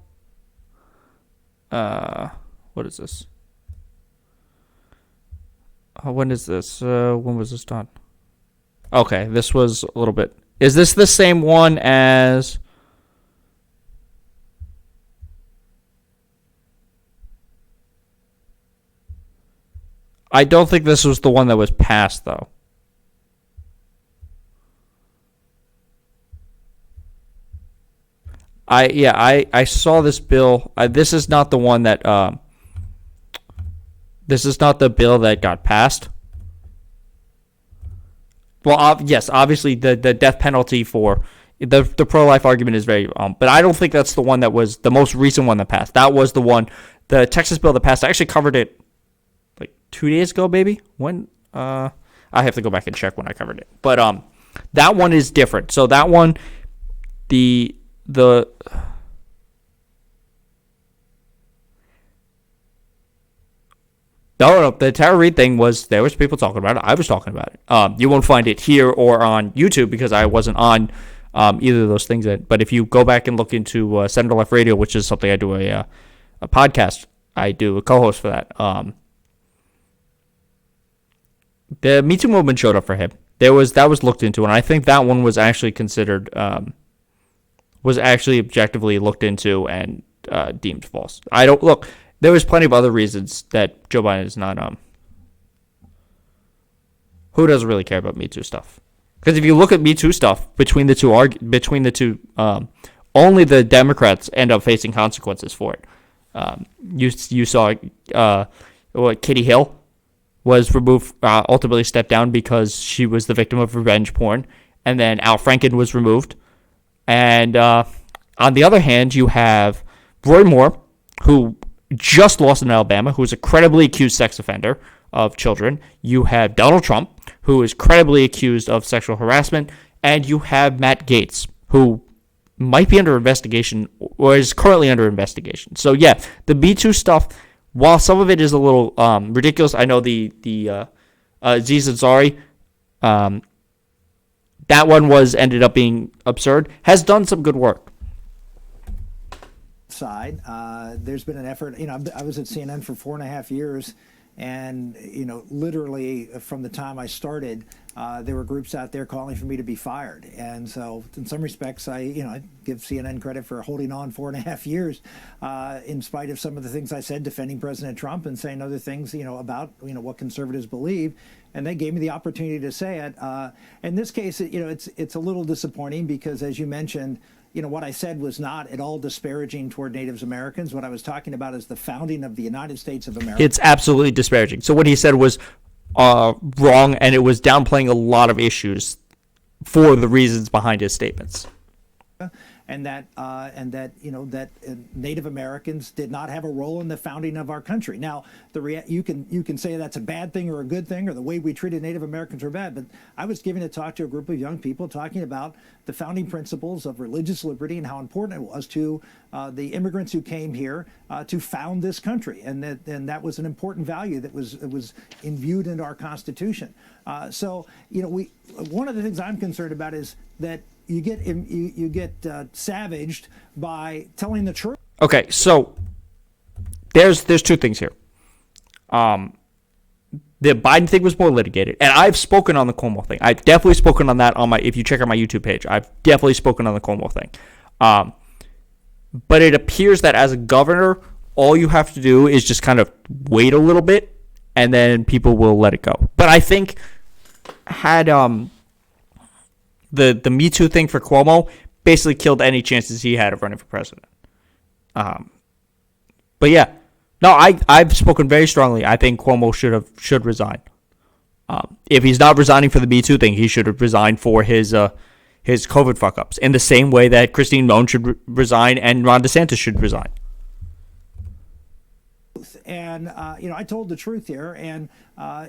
What is this? When is this? When was this done? Okay, this was a little bit. Is this the same one as? I don't think this was the one that was passed, though. I saw this bill. This is not the one that. This is not the bill that got passed. Well, yes, obviously the death penalty for the pro-life argument is very, but I don't think that's the one that was the most recent one that passed. That was the one, the Texas bill that passed. I actually covered it like 2 days ago, maybe. When I I have to go back and check when I covered it. But that one is different. So that one, the No, the Tara Reade thing there was people talking about it. I was talking about it. You won't find it here or on YouTube because I wasn't on either of those things. But if you go back and look into Senator Left Radio, which is something I do a podcast, I do a co-host for that. The Me Too movement showed up for him. That was looked into, and I think that one was actually considered, was actually objectively looked into and deemed false. There was plenty of other reasons that Joe Biden is not. Who doesn't really care about Me Too stuff? Because if you look at Me Too stuff between the two, only the Democrats end up facing consequences for it. You saw Kitty Hill was removed, ultimately stepped down because she was the victim of revenge porn, and then Al Franken was removed. And on the other hand, you have Roy Moore, who just lost in Alabama, who is a credibly accused sex offender of children. You have Donald Trump, who is credibly accused of sexual harassment. And you have Matt Gaetz, who might be under investigation or is currently under investigation. So, yeah, the Me Too stuff, while some of it is a little ridiculous, I know the Aziz Ansari, that one ended up being absurd, has done some good work. Side, there's been an effort. I was at CNN for 4.5 years, and literally from the time I started, there were groups out there calling for me to be fired. And so, in some respects, I give CNN credit for holding on 4.5 years, in spite of some of the things I said, defending President Trump and saying other things, about what conservatives believe. And they gave me the opportunity to say it. In this case, it's a little disappointing because, as you mentioned, what I said was not at all disparaging toward Native Americans. What I was talking about is the founding of the United States of America. It's absolutely disparaging. So what he said was wrong, and it was downplaying a lot of issues for the reasons behind his statements. And that Native Americans did not have a role in the founding of our country. Now, you can say that's a bad thing or a good thing, or the way we treated Native Americans were bad. But I was giving a talk to a group of young people talking about the founding principles of religious liberty and how important it was to the immigrants who came here to found this country, and that was an important value that was imbued into our Constitution. So one of the things I'm concerned about is that you get savaged by telling the truth. Okay, so there's two things here. The Biden thing was more litigated, and I've spoken on the Cuomo thing. I've definitely spoken on that if you check out my YouTube page, I've definitely spoken on the Cuomo thing. But it appears that as a governor, all you have to do is just kind of wait a little bit, and then people will let it go. But I think had the Me Too thing for Cuomo basically killed any chances he had of running for president. But yeah, no, I've spoken very strongly. I think Cuomo should resign. If he's not resigning for the Me Too thing, he should have resigned for his COVID fuck ups in the same way that Christine Moan should resign and Ron DeSantis should resign. And I told the truth here, and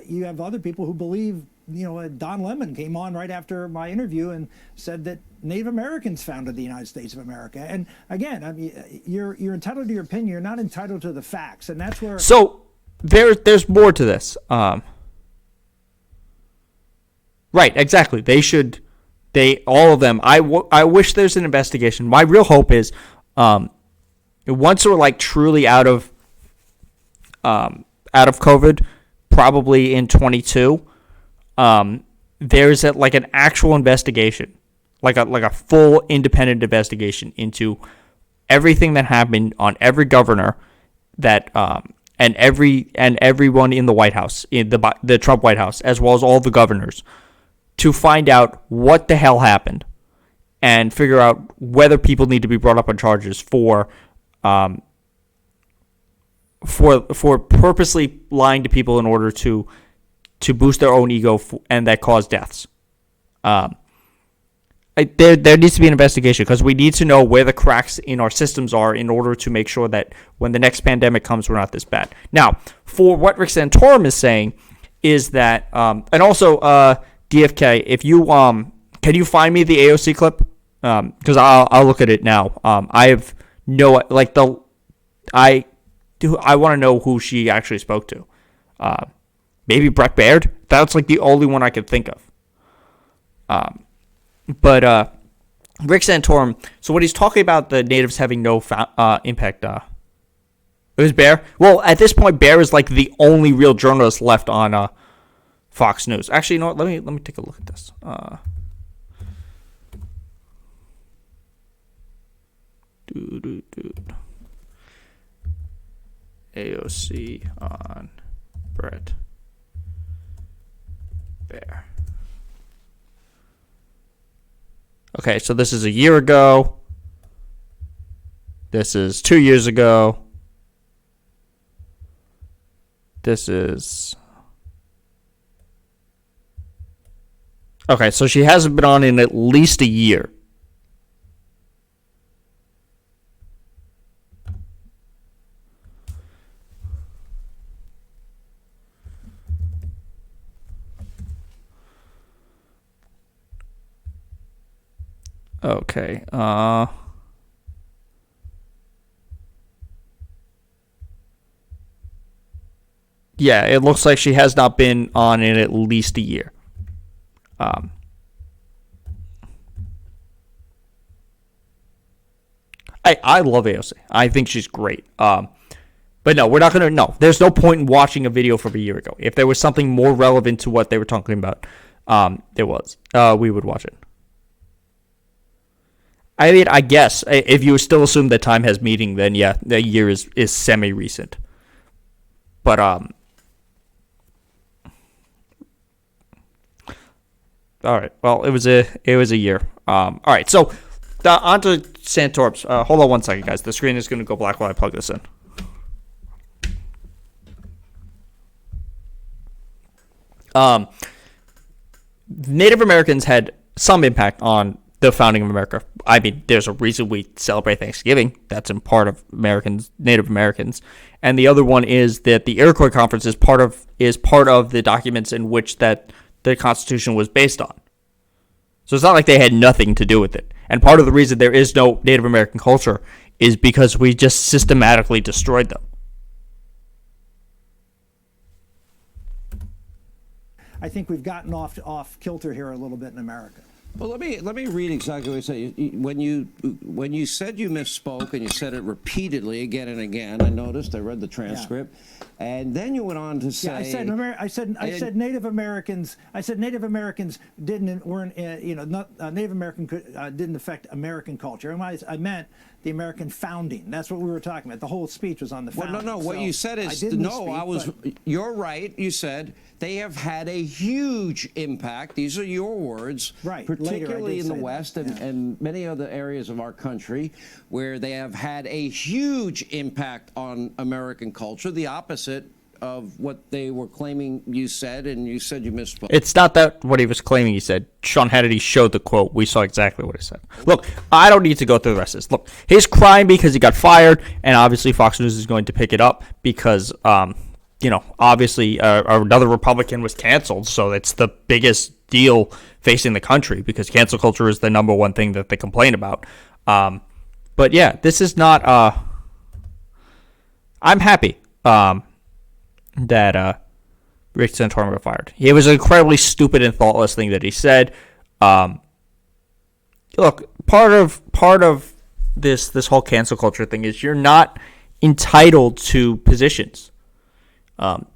you have other people who believe. Don Lemon came on right after my interview and said that Native Americans founded the United States of America. And again, I mean, you're entitled to your opinion. You're not entitled to the facts, and that's where. So there's more to this. Right, exactly. All of them. I wish there's an investigation. My real hope is, once we're truly out of COVID, probably in 2022. There's an actual investigation, like a full independent investigation into everything that happened on every governor that and everyone in the White House, in the Trump White House, as well as all the governors, to find out what the hell happened and figure out whether people need to be brought up on charges for purposely lying to people in order to boost their own ego and that cause deaths. There needs to be an investigation because we need to know where the cracks in our systems are in order to make sure that when the next pandemic comes, we're not this bad. Now, for what Rick Santorum is saying is that, and also DFK, if you can you find me the AOC clip? Because I'll look at it now. I have no I want to know who she actually spoke to. Maybe Brett Baird. That's like the only one I could think of. But Rick Santorum. So what he's talking about the natives having no impact. It was Bear. Well, at this point, Bear is like the only real journalist left on Fox News. Actually, you know what? Let me take a look at this. AOC on Brett Baer. Okay, so this is a year ago. This is 2 years ago. This is... Okay, so she hasn't been on in at least a year. Okay. Yeah, it looks like she has not been on in at least a year. I love AOC. I think she's great. But no, we're not gonna. No, there's no point in watching a video from a year ago. If there was something more relevant to what they were talking about, there was. We would watch it. I mean, I guess if you still assume that time has meaning, then yeah, the year is semi-recent. But all right. Well, it was a year. All right. So on to Santorum's. Hold on one second, guys. The screen is going to go black while I plug this in. Native Americans had some impact on the founding of America. I mean, there's a reason we celebrate Thanksgiving. That's in part of Native Americans. And the other one is that the Iroquois Conference is part of the documents in which that the Constitution was based on. So it's not like they had nothing to do with it. And part of the reason there is no Native American culture is because we just systematically destroyed them. I think we've gotten off kilter here a little bit in America. Well, let me read exactly what you said. When you said you misspoke and you said it repeatedly again and again, I noticed. I read the transcript, and then you went on to say. Yeah, I said Native Americans. I said Native Americans didn't Native American didn't affect American culture. And I meant the American founding. That's what we were talking about. The whole speech was on the founding. Well, no. What you said is You're right. You said they have had a huge impact. These are your words, right? Particularly in the West and many other areas of our country, where they have had a huge impact on American culture. The opposite of what they were claiming you said, and you said you misspoke. It's not that what he was claiming he said. Sean Hannity showed the quote. We saw exactly what he said. Look, I don't need to go through the rest of this. Look, he's crying because he got fired, and obviously Fox News is going to pick it up because, obviously another Republican was canceled, so it's the biggest deal facing the country because cancel culture is the number one thing that they complain about. But yeah, this is not. I'm happy that Rick Santorum got fired. It was an incredibly stupid and thoughtless thing that he said. Look, part of this whole cancel culture thing is you're not entitled to positions.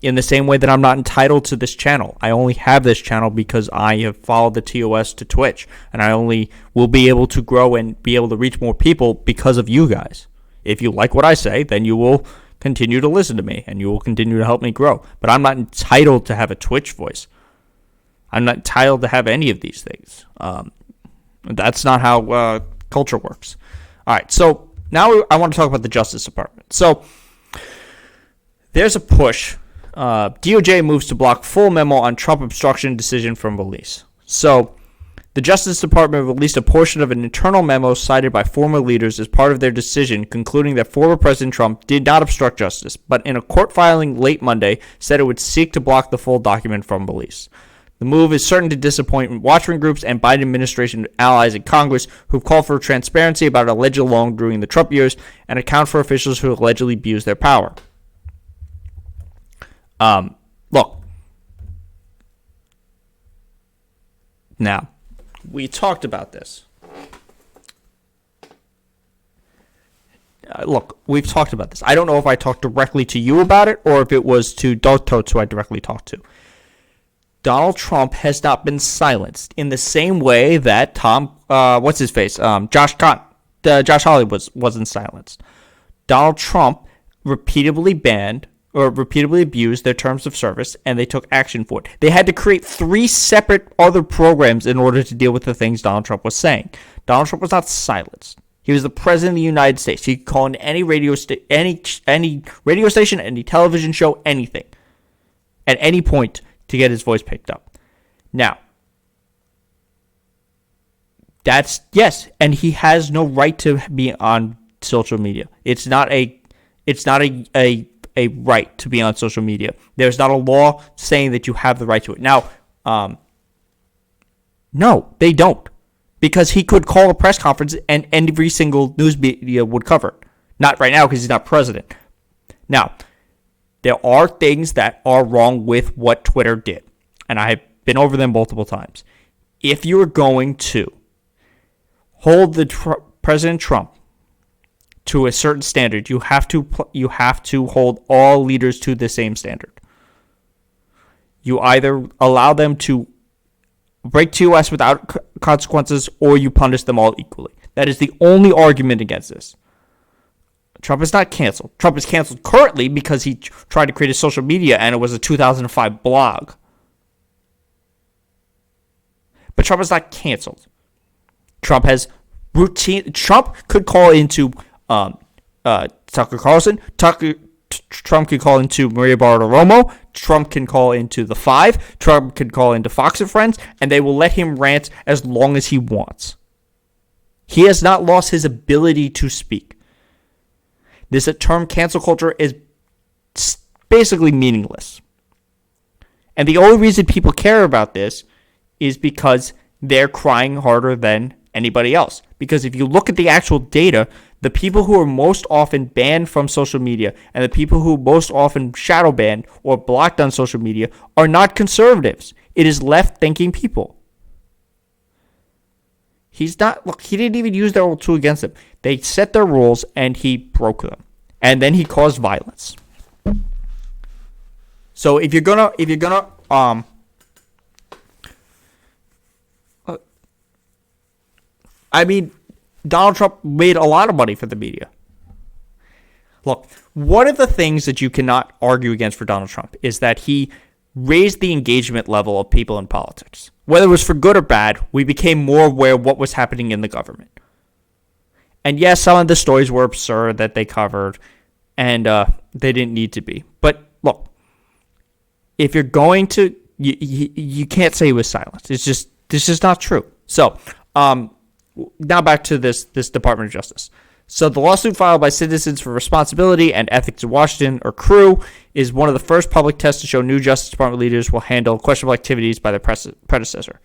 In the same way that I'm not entitled to this channel. I only have this channel because I have followed the TOS to Twitch, and I only will be able to grow and be able to reach more people because of you guys. If you like what I say, then you will continue to listen to me, and you will continue to help me grow. But I'm not entitled to have a Twitch voice. I'm not entitled to have any of these things. That's not how culture works. All right, so now I want to talk about the Justice Department. So there's a push. DOJ moves to block full memo on Trump obstruction decision from release. So The Justice Department released a portion of an internal memo cited by former leaders as part of their decision, concluding that former President Trump did not obstruct justice, but in a court filing late Monday said it would seek to block the full document from release. The move is certain to disappoint watching groups and Biden administration allies in Congress who've called for transparency about alleged wrongdoing during the Trump years and account for officials who allegedly abused their power. Look. Now, we talked about this. Look, we've talked about this. I don't know if I talked directly to you about it or if it was to Darth Totes, who I directly talked to. Donald Trump has not been silenced in the same way that Josh Hawley wasn't silenced. Donald Trump repeatedly banned or repeatedly abused their terms of service, and they took action for it. They had to create 3 separate other programs in order to deal with the things Donald Trump was saying. Donald Trump was not silenced. He was the president of the United States. He could call in any radio station, any television show, anything, at any point to get his voice picked up. Now, yes, and he has no right to be on social media. It's not a right to be on social media. There's not a law saying that you have the right to it. Now, no, they don't. Because he could call a press conference and every single news media would cover it. Not right now because he's not president. Now, there are things that are wrong with what Twitter did. And I have been over them multiple times. If you're going to hold President Trump to a certain standard, you have to hold all leaders to the same standard. You either allow them to break TOS without consequences, or you punish them all equally. That is the only argument against this. Trump is not canceled. Trump is canceled currently because he tried to create a social media and it was a 2005 blog. But Trump is not canceled. Trump could call into Tucker Carlson. Trump could call into Maria Bartiromo. Trump can call into The Five. Trump can call into Fox and Friends, and they will let him rant as long as he wants. He has not lost his ability to speak. This term cancel culture is basically meaningless. And the only reason people care about this is because they're crying harder than anybody else. Because if you look at the actual data, the people who are most often banned from social media and the people who most often shadow banned or blocked on social media are not conservatives. It is left-thinking people. He didn't even use their old tool against them. They set their rules and he broke them. And then he caused violence. So if you're gonna Donald Trump made a lot of money for the media. Look, one of the things that you cannot argue against for Donald Trump is that he raised the engagement level of people in politics. Whether it was for good or bad, we became more aware of what was happening in the government. And yes, some of the stories were absurd that they covered, and they didn't need to be. But look, if you're going to, you can't say he was silenced. It's just not true. So, now back to this Department of Justice. So the lawsuit filed by Citizens for Responsibility and Ethics in Washington, or CREW, is one of the first public tests to show new Justice Department leaders will handle questionable activities by their predecessor.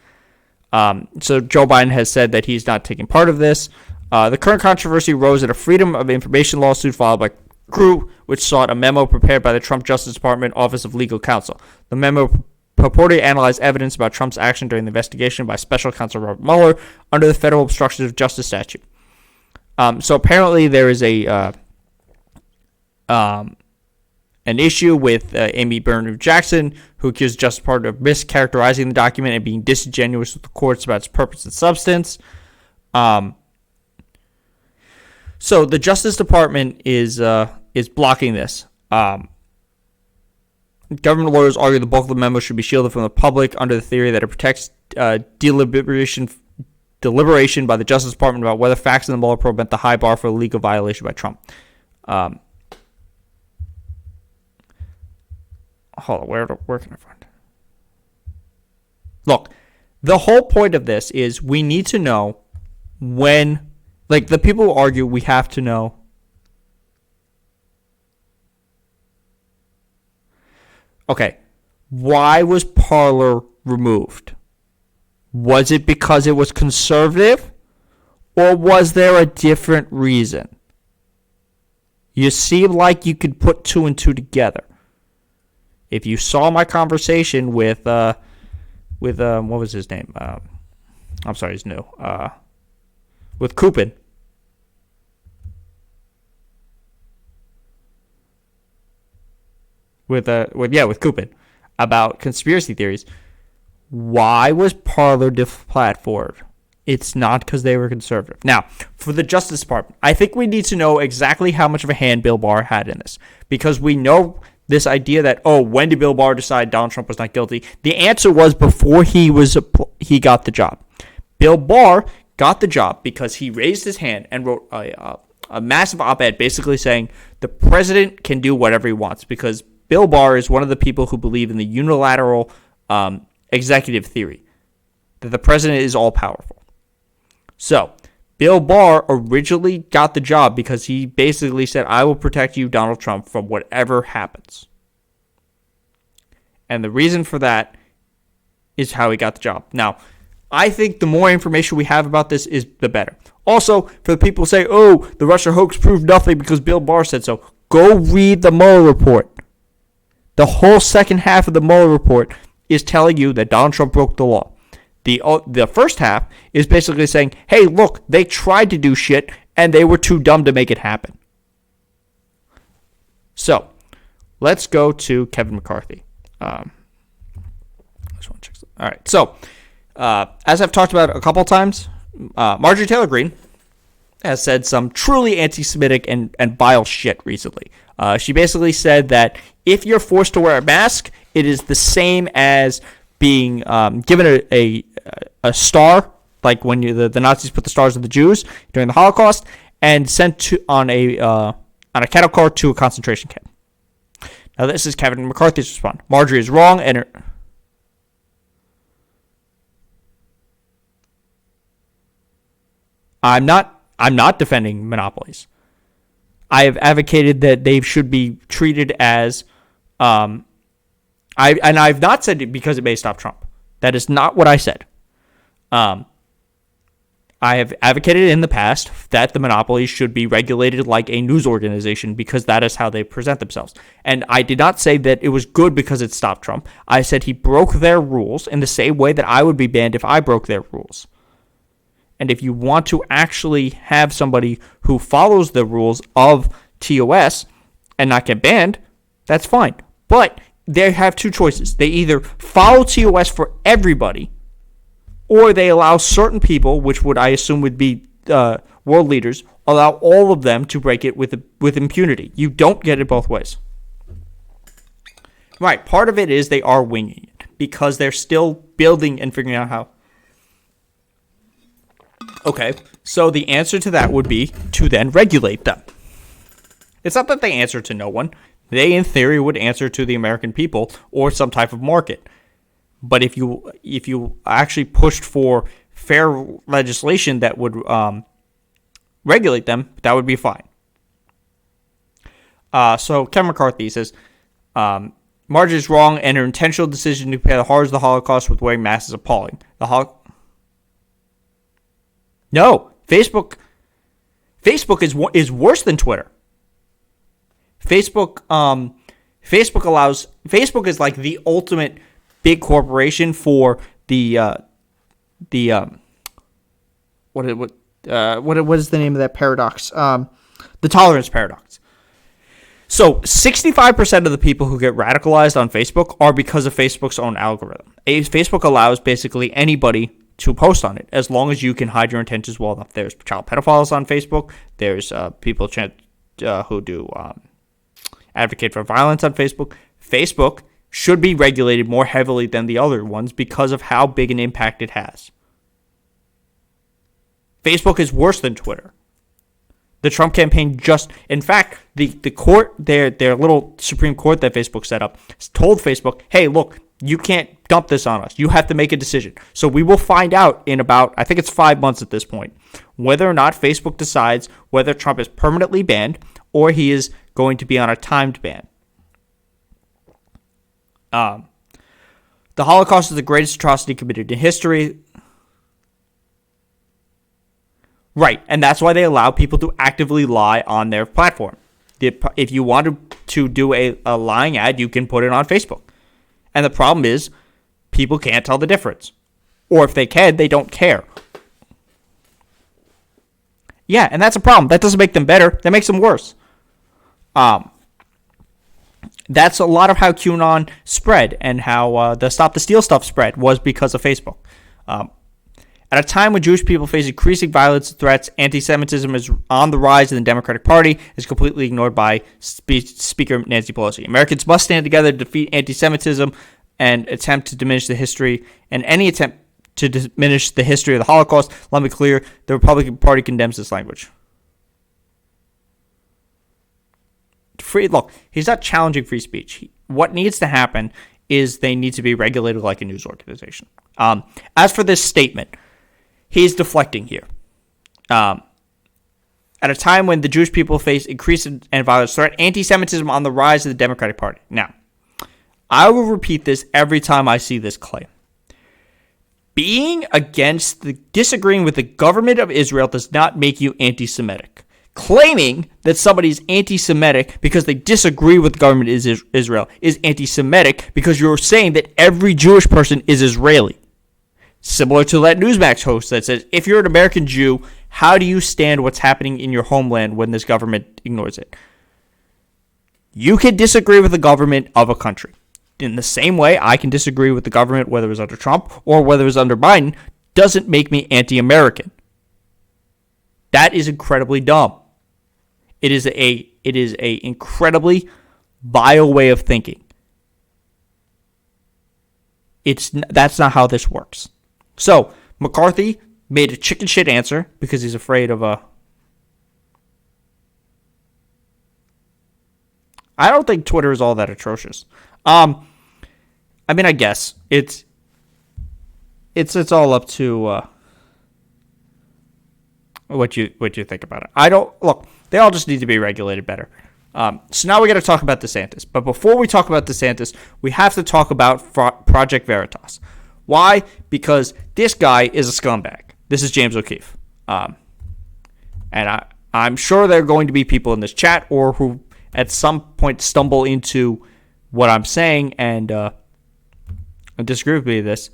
So Joe Biden has said that he's not taking part of this. The current controversy rose at a Freedom of Information lawsuit filed by CREW, which sought a memo prepared by the Trump Justice Department Office of Legal Counsel. The memo purported to analyze evidence about Trump's action during the investigation by Special Counsel Robert Mueller under the Federal Obstruction of Justice statute. So apparently there is an issue with Amy Bernard Jackson, who accused the Justice Department of mischaracterizing the document and being disingenuous with the courts about its purpose and substance. So the Justice Department is blocking this. Government lawyers argue the bulk of the memo should be shielded from the public under the theory that it protects deliberation by the Justice Department about whether facts in the Mueller probe met the high bar for a legal violation by Trump. Hold on, where can I find it? Look, The whole point of this is we need to know when, like the people who argue we have to know. Okay, why was Parler removed? Was it because it was conservative, or was there a different reason? You seem like you could put two and two together. If you saw my conversation with what was his name? I'm sorry, he's new. With Coopin. With Coopin about conspiracy theories. Why was Parler deplatformed? It's not because they were conservative. Now, for the Justice Department, I think we need to know exactly how much of a hand Bill Barr had in this, because we know this idea that, when did Bill Barr decide Donald Trump was not guilty? The answer was before he got the job. Bill Barr got the job because he raised his hand and wrote a massive op-ed basically saying the president can do whatever he wants, because Bill Barr is one of the people who believe in the unilateral executive theory, that the president is all-powerful. So, Bill Barr originally got the job because he basically said, I will protect you, Donald Trump, from whatever happens. And the reason for that is how he got the job. Now, I think the more information we have about this is the better. Also, for the people who say, the Russia hoax proved nothing because Bill Barr said so, go read the Mueller report. The whole second half of the Mueller report is telling you that Donald Trump broke the law. The first half is basically saying, hey, look, they tried to do shit, and they were too dumb to make it happen. So, let's go to Kevin McCarthy. All right, so, as I've talked about a couple times, Marjorie Taylor Greene has said some truly anti-Semitic and vile shit recently. She basically said that if you're forced to wear a mask, it is the same as being given a star, like when the Nazis put the stars of the Jews during the Holocaust, and sent on a cattle car to a concentration camp. Now this is Kevin McCarthy's response. Marjorie is wrong, and I'm not defending monopolies. I have advocated that they should be treated as I've not said it because it may stop Trump. That is not what I said. I have advocated in the past that the monopolies should be regulated like a news organization because that is how they present themselves. And I did not say that it was good because it stopped Trump. I said he broke their rules in the same way that I would be banned if I broke their rules. And if you want to actually have somebody who follows the rules of TOS and not get banned, that's fine. But they have two choices. They either follow TOS for everybody, or they allow certain people, which I assume would be world leaders, allow all of them to break it with impunity. You don't get it both ways. Right, part of it is they are winging it because they're still building and figuring out how. Okay, so the answer to that would be to then regulate them. It's not that they answer to no one. They, in theory, would answer to the American people or some type of market. But if you actually pushed for fair legislation that would regulate them, that would be fine. So Kevin McCarthy says, Marjorie is wrong, and her intentional decision to pay the horrors of the Holocaust with wearing masks is appalling. No, Facebook is worse than Twitter. Facebook is like the ultimate big corporation for what is the name of that paradox? The tolerance paradox. So 65% of the people who get radicalized on Facebook are because of Facebook's own algorithm. Facebook allows basically anybody to post on it as long as you can hide your intentions well enough. There's child pedophiles on Facebook. There's people who do advocate for violence on Facebook. Facebook should be regulated more heavily than the other ones because of how big an impact it has. Facebook is worse than Twitter. The Trump campaign in fact, the court, their little Supreme Court that Facebook set up, told Facebook, hey, look, You can't dump this on us. You have to make a decision. So we will find out in about, I think it's 5 months at this point, whether or not Facebook decides whether Trump is permanently banned or he is going to be on a timed ban. The Holocaust is the greatest atrocity committed in history. Right, and that's why they allow people to actively lie on their platform. If you want to do a lying ad, you can put it on Facebook. And the problem is, people can't tell the difference. Or if they can, they don't care. Yeah, and that's a problem. That doesn't make them better. That makes them worse. That's a lot of how QAnon spread and how the Stop the Steal stuff spread was because of Facebook. At a time when Jewish people face increasing violence and threats, anti-Semitism is on the rise in the Democratic Party, is completely ignored by Speaker Nancy Pelosi. Americans must stand together to defeat anti-Semitism and attempt to diminish the history, and any attempt to diminish the history of the Holocaust. Let me be clear, the Republican Party condemns this language. Look, he's not challenging free speech. What needs to happen is they need to be regulated like a news organization. As for this statement, he's deflecting here. At a time when the Jewish people face increasing and violent threat, anti-Semitism on the rise of the Democratic Party. Now, I will repeat this every time I see this claim. Disagreeing with the government of Israel does not make you anti-Semitic. Claiming that somebody's anti-Semitic because they disagree with the government of Israel is anti-Semitic because you're saying that every Jewish person is Israeli. Similar to that Newsmax host that says, if you're an American Jew, how do you stand what's happening in your homeland when this government ignores it? You can disagree with the government of a country. In the same way, I can disagree with the government, whether it was under Trump or whether it was under Biden, doesn't make me anti-American. That is incredibly dumb. It is a incredibly vile way of thinking. That's not how this works. So, McCarthy made a chicken shit answer because he's afraid of I don't think Twitter is all that atrocious. I mean, I guess it's all up to what you think about it. They all just need to be regulated better. So now we got to talk about DeSantis. But before we talk about DeSantis, we have to talk about Project Veritas. Why? Because this guy is a scumbag. This is James O'Keefe. And I'm sure there are going to be people in this chat or who at some point stumble into what I'm saying and disagree with me with this.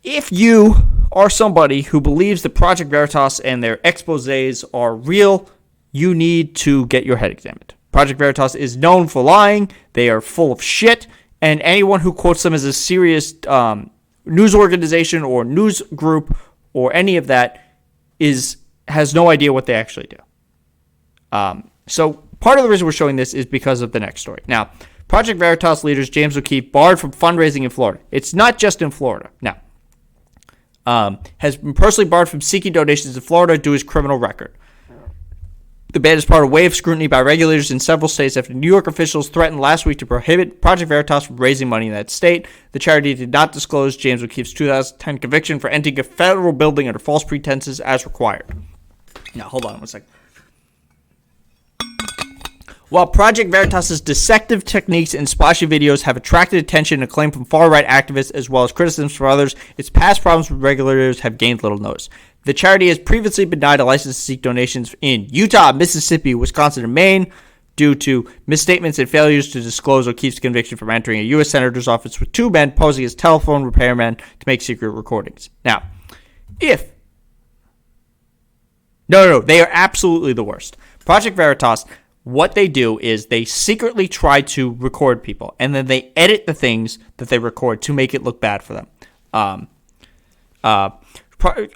If you are somebody who believes that Project Veritas and their exposés are real, you need to get your head examined. Project Veritas is known for lying. They are full of shit. And anyone who quotes them as a serious news organization or news group or any of that has no idea what they actually do. So part of the reason we're showing this is because of the next story. Now, Project Veritas leaders James O'Keefe barred from fundraising in Florida. It's not just in Florida. Now, has been personally barred from seeking donations in Florida due to his criminal record. The ban is part of a wave of scrutiny by regulators in several states after New York officials threatened last week to prohibit Project Veritas from raising money in that state. The charity did not disclose James O'Keefe's 2010 conviction for entering a federal building under false pretenses as required. Now, hold on one second. While Project Veritas' deceptive techniques and splashy videos have attracted attention and acclaim from far-right activists as well as criticisms from others, its past problems with regulators have gained little notice. The charity has previously been denied a license to seek donations in Utah, Mississippi, Wisconsin, and Maine due to misstatements and failures to disclose O'Keefe's conviction from entering a U.S. Senator's office with two men posing as telephone repairmen to make secret recordings. Now, No, they are absolutely the worst. Project Veritas, what they do is they secretly try to record people, and then they edit the things that they record to make it look bad for them.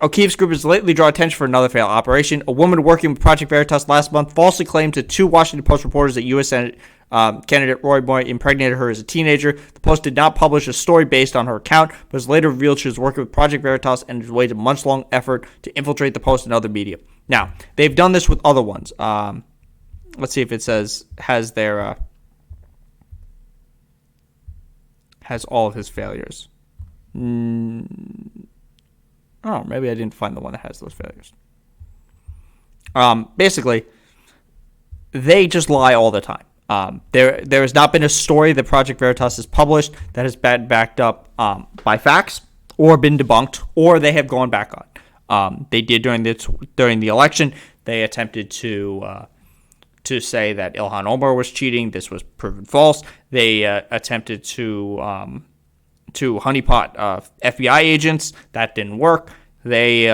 O'Keefe's group has lately drawn attention for another failed operation. A woman working with Project Veritas last month falsely claimed to two Washington Post reporters that U.S. Senate candidate Roy Moore impregnated her as a teenager. The Post did not publish a story based on her account, but was later revealed she was working with Project Veritas and has waged a months-long effort to infiltrate the Post and other media. Now, they've done this with other ones. Let's see if it has their has all of his failures. Oh, maybe I didn't find the one that has those failures. Basically, they just lie all the time. There has not been a story that Project Veritas has published that has been backed up by facts or been debunked, or they have gone back on. They did during the election. They attempted to say that Ilhan Omar was cheating. This was proven false. They attempted to honeypot FBI agents. That didn't work. They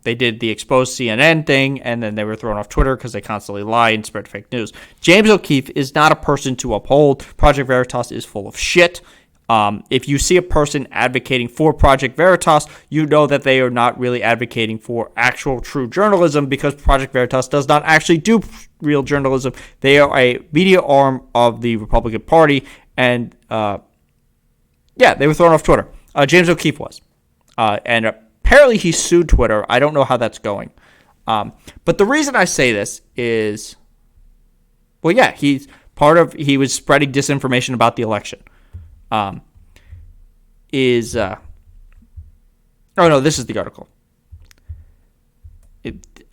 did the exposed CNN thing, and then they were thrown off Twitter because they constantly lie and spread fake news. James O'Keefe is not a person to uphold. Project Veritas is full of shit. If you see a person advocating for Project Veritas, you know that they are not really advocating for actual true journalism, because Project Veritas does not actually do real journalism. They are a media arm of the Republican Party, and they were thrown off Twitter. James O'Keefe was. And apparently he sued Twitter. I don't know how that's going. But the reason I say this is, he was spreading disinformation about the election. This is the article.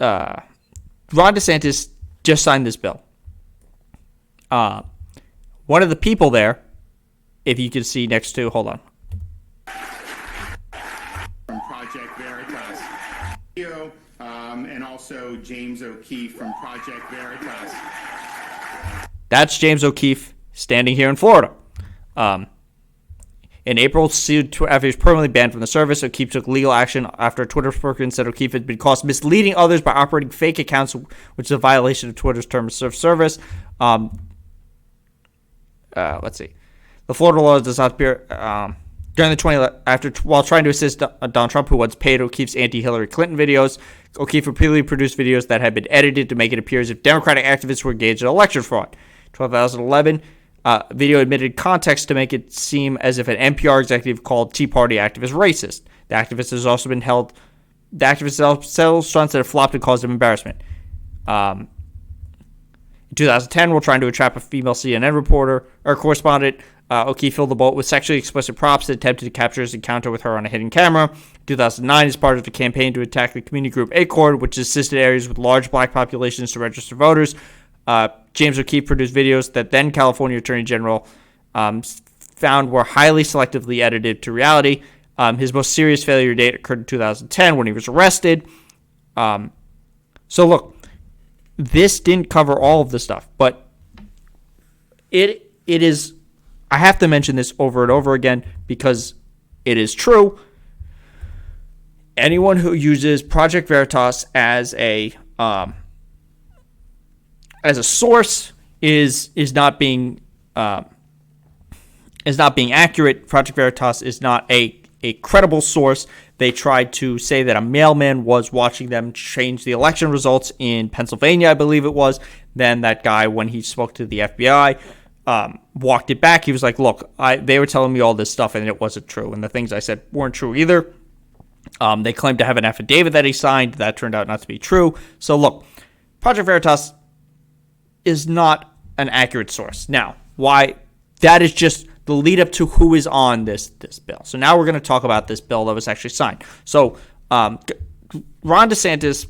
Ron DeSantis just signed this bill. One of the people there, if you can see next to, hold on. From Project Veritas. And also James O'Keefe from Project Veritas. That's James O'Keefe standing here in Florida. In April, sued after he was permanently banned from the service. O'Keefe took legal action after a Twitter spokesman said O'Keefe had been caught misleading others by operating fake accounts, which is a violation of Twitter's terms of service. Let's see. The Florida law does not appear while trying to assist Donald Trump, who once paid O'Keefe's anti-Hillary Clinton videos. O'Keefe repeatedly produced videos that had been edited to make it appear as if Democratic activists were engaged in election fraud. 2011. Video admitted context to make it seem as if an NPR executive called Tea Party activists racist. The activist has also been held. The activist settled stunts that have flopped and caused him embarrassment. In 2010, while trying to entrap a female CNN reporter or correspondent, O'Keefe filled the boat with sexually explicit props and attempted to capture his encounter with her on a hidden camera. 2009, as part of a campaign to attack the community group Acorn, which assisted areas with large black populations to register voters, James O'Keefe produced videos that then California Attorney General found were highly selectively edited to reality. His most serious failure date occurred in 2010 when he was arrested. So look, this didn't cover all of the stuff, but it is. I have to mention this over and over again because it is true. Anyone who uses Project Veritas as a source is not being accurate. Project Veritas is not a credible source. They tried to say that a mailman was watching them change the election results in Pennsylvania, I believe it was. Then that guy, when he spoke to the FBI, walked it back. He was like, look, they were telling me all this stuff and it wasn't true. And the things I said weren't true either. They claimed to have an affidavit that he signed. That turned out not to be true. So look, Project Veritas is not an accurate source. Now, why? That is just the lead up to who is on this bill. So now we're going to talk about this bill that was actually signed. So Ron DeSantis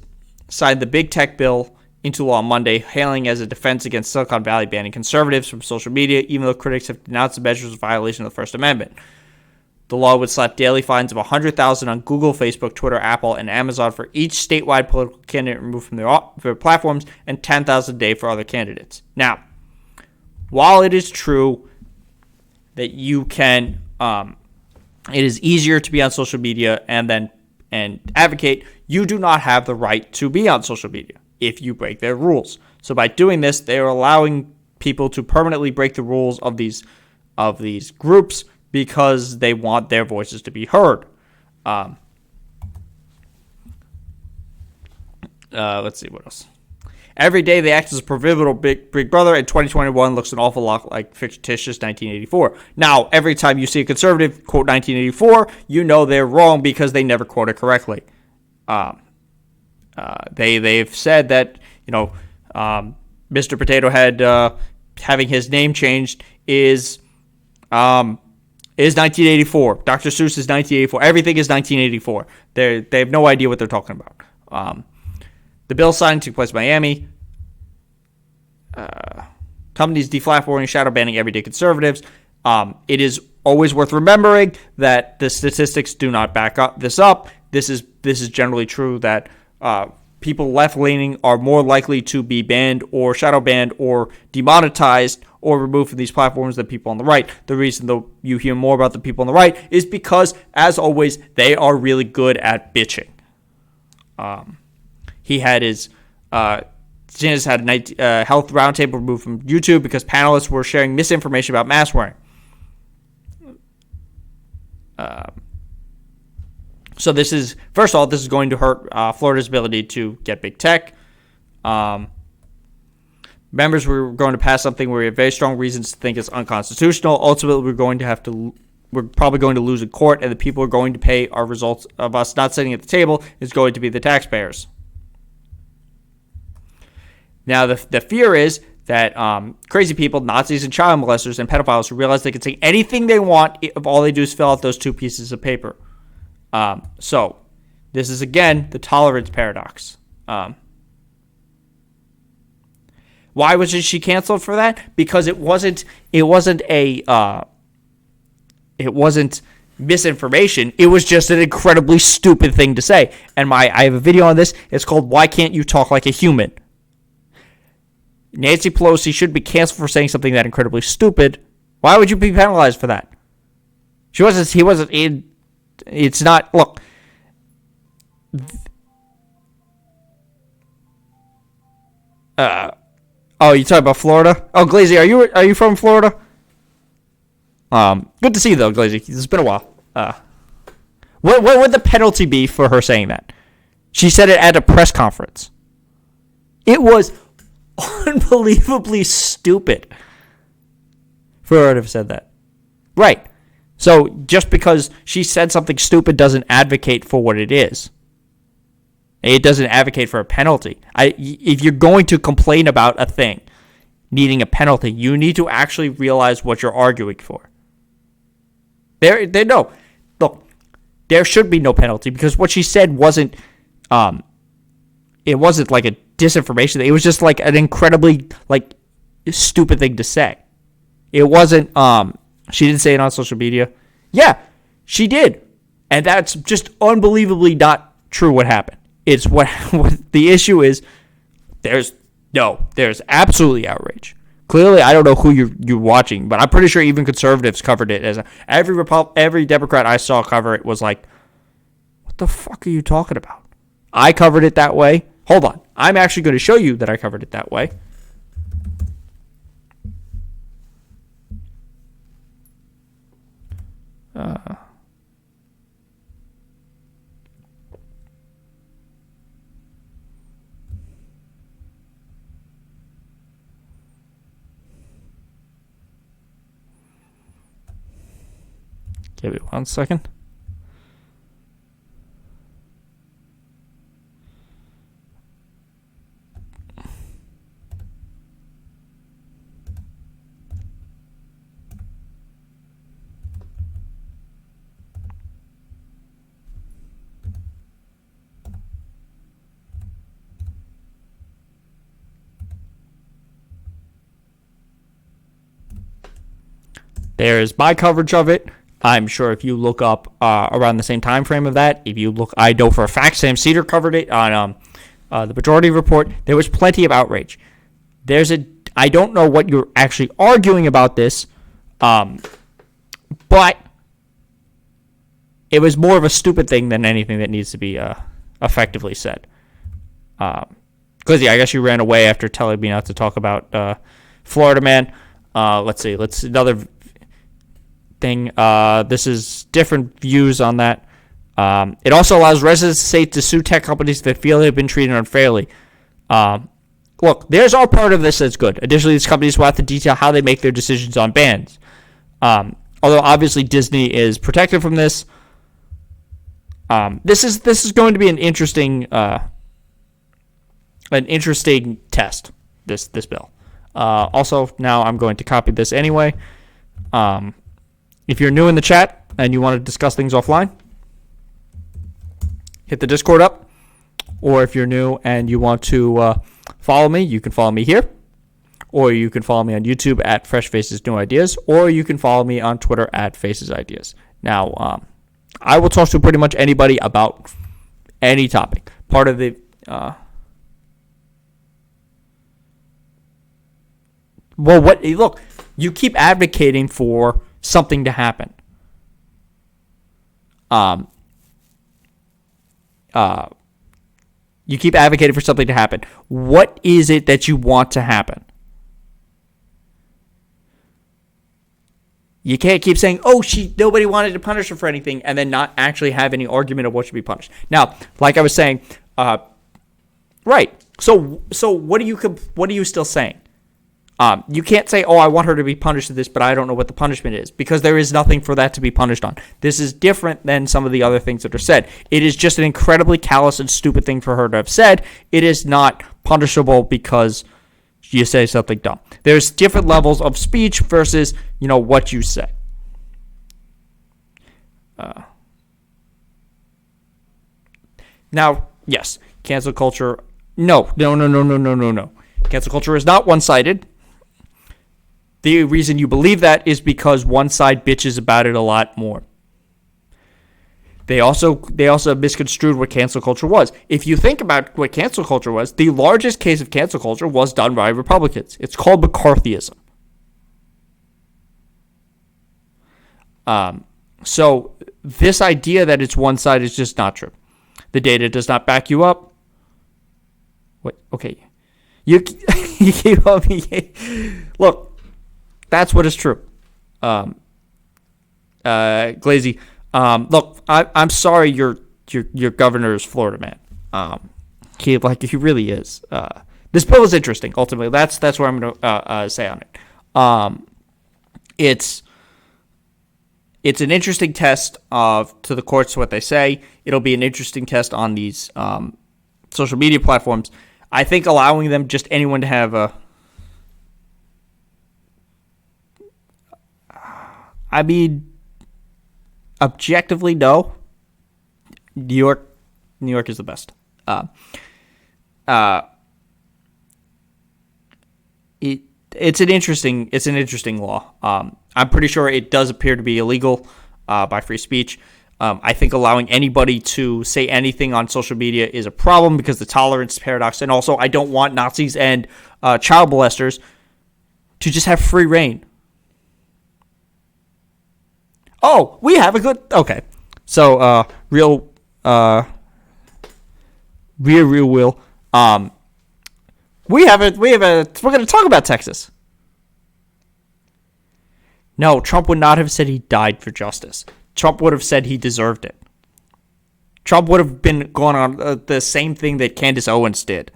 signed the big tech bill into law on Monday, hailing as a defense against Silicon Valley banning conservatives from social media, even though critics have denounced the measure as a violation of the First Amendment. The law would slap daily fines of $100,000 on Google, Facebook, Twitter, Apple, and Amazon for each statewide political candidate removed from their platforms, and $10,000 a day for other candidates. Now, while it is true that you can, it is easier to be on social media and advocate, you do not have the right to be on social media if you break their rules. So by doing this, they are allowing people to permanently break the rules of these groups because they want their voices to be heard. Let's see what else. Every day they act as a proverbial big brother, and 2021 looks an awful lot like fictitious 1984. Now, every time you see a conservative quote 1984, you know they're wrong because they never quote it correctly. They've said that, Mr. Potato Head having his name changed is is 1984. Dr. Seuss is 1984. Everything is 1984. They have no idea what they're talking about. The bill signing took place in Miami. Companies deflatforming, shadow banning everyday conservatives. It is always worth remembering that the statistics do not back up this up. This is generally true that people left leaning are more likely to be banned or shadow banned or demonetized or removed from these platforms than people on the right. The reason though you hear more about the people on the right is because, as always, they are really good at bitching. He had his DeSantis had a health roundtable removed from YouTube because panelists were sharing misinformation about mask wearing. So this is, first of all, this is going to hurt Florida's ability to get big tech. Members were going to pass something where we have very strong reasons to think it's unconstitutional. Ultimately, we're probably going to lose in court, and the people who are going to pay our results of us not sitting at the table is going to be the taxpayers. Now, the fear is that crazy people, Nazis and child molesters and pedophiles who realize they can say anything they want if all they do is fill out those 2 pieces of paper. So this is, again, the tolerance paradox. Why was she canceled for that? Because it wasn't misinformation. It was just an incredibly stupid thing to say. And I have a video on this. It's called "Why Can't You Talk Like a Human?" Nancy Pelosi should be canceled for saying something that incredibly stupid. Why would you be penalized for that? He wasn't in. It's not. Look. Oh, you talking about Florida? Oh, Glazy, are you from Florida? Good to see you though, Glazy. It's been a while. What would the penalty be for her saying that? She said it at a press conference. It was unbelievably stupid for her to have said that. Right. So just because she said something stupid doesn't advocate for what it is. It doesn't advocate for a penalty. If you're going to complain about a thing needing a penalty, you need to actually realize what you're arguing for. Look, there should be no penalty because what she said wasn't it wasn't like a disinformation thing. It was just like an incredibly like stupid thing to say. It wasn't she didn't say it on social media. Yeah, she did. And that's just unbelievably not true what happened. It's what the issue is. There's absolutely outrage. Clearly, I don't know who you're watching, but I'm pretty sure even conservatives covered it as every Democrat I saw cover it was like, "What the fuck are you talking about?" I covered it that way. Hold on, I'm actually going to show you that I covered it that way. Give me 1 second. There's my coverage of it. I'm sure if you look up around the same time frame of that, I know for a fact Sam Cedar covered it on the Majority Report. There was plenty of outrage. I don't know what you're actually arguing about this, but it was more of a stupid thing than anything that needs to be effectively said. Because I guess you ran away after telling me not to talk about Florida Man. Let's see. Another thing. This is different views on that. It also allows residents of the state to sue tech companies that feel they've been treated unfairly. Look, there's all part of this that's good. Additionally, these companies will have to detail how they make their decisions on bans. Although obviously Disney is protected from this. This is going to be an interesting test. This bill. Also, now I'm going to copy this anyway. if you're new in the chat and you want to discuss things offline, hit the Discord up. Or if you're new and you want to follow me, you can follow me here. Or you can follow me on YouTube at Fresh Faces New Ideas. Or you can follow me on Twitter at Faces Ideas. Now, I will talk to pretty much anybody about any topic. Part of the... look, you keep advocating for something to happen. You keep advocating for something to happen. What is it that you want to happen? You can't keep saying, "Oh, nobody wanted to punish her for anything," and then not actually have any argument of what should be punished. Now, like I was saying, right? So what are you still saying? You can't say, "Oh, I want her to be punished for this, but I don't know what the punishment is," because there is nothing for that to be punished on. This is different than some of the other things that are said. It is just an incredibly callous and stupid thing for her to have said. It is not punishable because you say something dumb. There's different levels of speech versus, what you say. Now, yes, cancel culture. No. Cancel culture is not one-sided. The reason you believe that is because one side bitches about it a lot more. They also misconstrued what cancel culture was. If you think about what cancel culture was, the largest case of cancel culture was done by Republicans. It's called McCarthyism. So this idea that it's one side is just not true. The data does not back you up. What? Okay. You keep on me. Look. That's what is true. Glazy, look, I'm sorry your governor is Florida man. He really is. This bill is interesting. Ultimately, that's what I'm going to say on it. It's an interesting test to the courts what they say. It'll be an interesting test on these social media platforms. I think allowing them just anyone to have a objectively, no. New York is the best. It's an interesting law. I'm pretty sure it does appear to be illegal by free speech. I think allowing anybody to say anything on social media is a problem because the tolerance paradox, and also I don't want Nazis and child molesters to just have free reign. Oh, we have a good... Okay. So, real will. We're going to talk about Texas. No, Trump would not have said he died for justice. Trump would have said he deserved it. Trump would have been going on the same thing that Candace Owens did.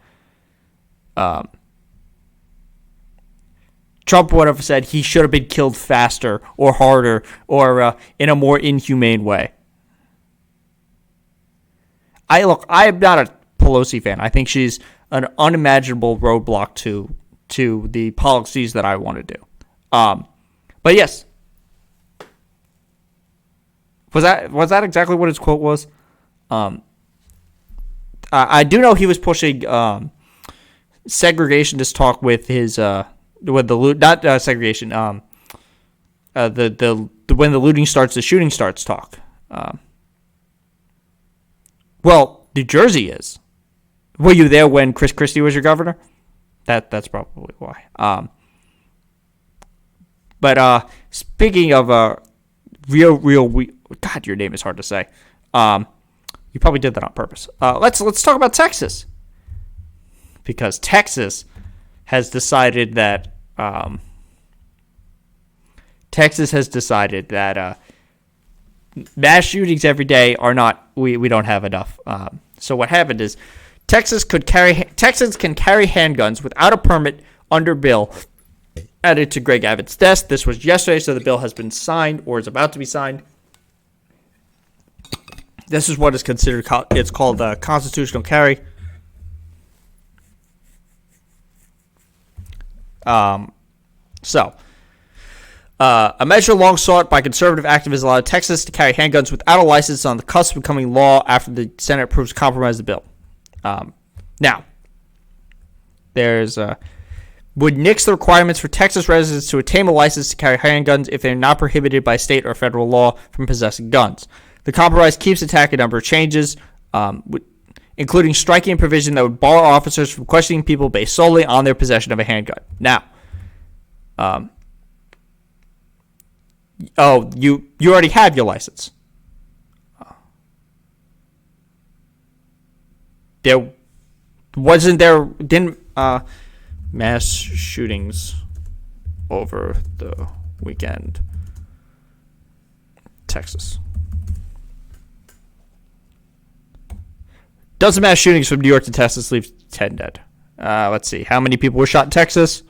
Trump would have said he should have been killed faster or harder or in a more inhumane way. I am not a Pelosi fan. I think she's an unimaginable roadblock to the policies that I want to do. But yes, was that exactly what his quote was? I do know he was pushing segregationist talk with his when the not segregation when the looting starts, the shooting starts talk. Well, New Jersey is. Were you there when Chris Christie was your governor? That's probably why. But speaking of God, your name is hard to say. You probably did that on purpose. Let's talk about Texas, because Texas has decided that mass shootings every day are not. We don't have enough. So what happened is Texans can carry handguns without a permit under bill added to Greg Abbott's desk. This was yesterday, so the bill has been signed or is about to be signed. This is what is considered. It's called constitutional carry. So, A measure long sought by conservative activists allowed Texas to carry handguns without a license on the cusp of becoming law after the Senate approves compromise the bill. Now, there's would nix the requirements for Texas residents to obtain a license to carry handguns if they're not prohibited by state or federal law from possessing guns. The compromise keeps attack a number of changes, including striking a provision that would bar officers from questioning people based solely on their possession of a handgun. Now, you already have your license. Didn't mass shootings over the weekend. Texas. Dozen mass shootings from New York to Texas leaves 10 dead. Let's see. How many people were shot in Texas?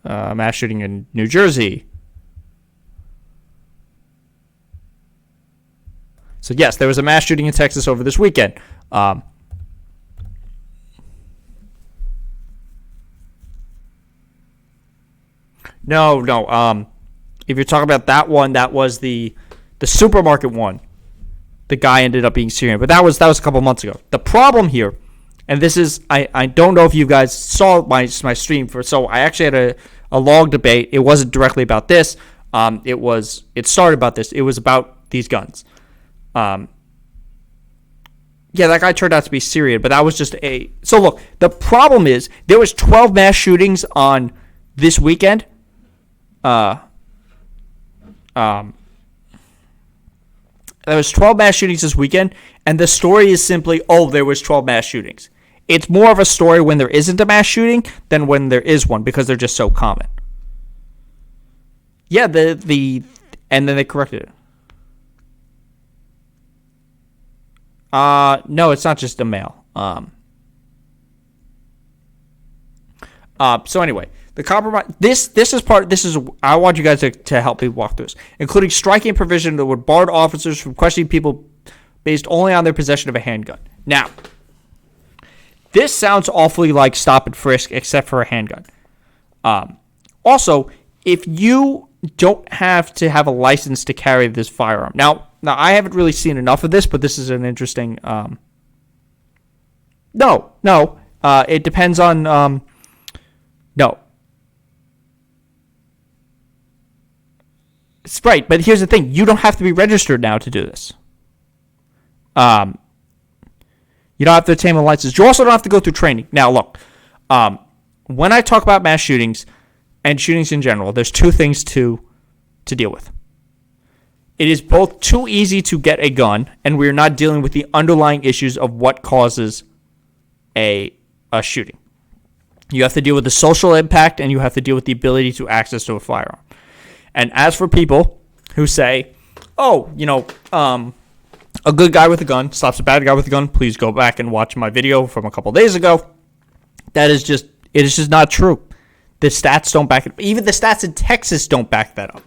Mass shooting in New Jersey. So yes, there was a mass shooting in Texas over this weekend. No. If you're talking about that one, that was the supermarket one. The guy ended up being Syrian, but that was a couple months ago. The problem here, and this is, I don't know if you guys saw my stream so I actually had a long debate. It wasn't directly about this. It started about this. It was about these guns. Yeah, that guy turned out to be Syrian, but that was just so look, the problem is there was 12 mass shootings on this weekend. There was 12 mass shootings this weekend, and the story is simply, there was 12 mass shootings. It's more of a story when there isn't a mass shooting than when there is one, because they're just so common. Yeah, and then they corrected it. No, it's not just a male. So anyway, the compromise. I want you guys to help me walk through this, including striking a provision that would bar officers from questioning people based only on their possession of a handgun. Now, this sounds awfully like stop and frisk, except for a handgun. Also, if you don't have to have a license to carry this firearm. Now I haven't really seen enough of this, but this is an interesting. No. It depends on. No. It's right, but here's the thing: you don't have to be registered now to do this. You don't have to obtain a license. You also don't have to go through training. Now, look, when I talk about mass shootings and shootings in general, there's two things to deal with. It is both too easy to get a gun, and we're not dealing with the underlying issues of what causes a shooting. You have to deal with the social impact, and you have to deal with the ability to access to a firearm. And as for people who say, a good guy with a gun stops a bad guy with a gun, please go back and watch my video from a couple days ago. It is just not true. The stats don't back it up. Even the stats in Texas don't back that up.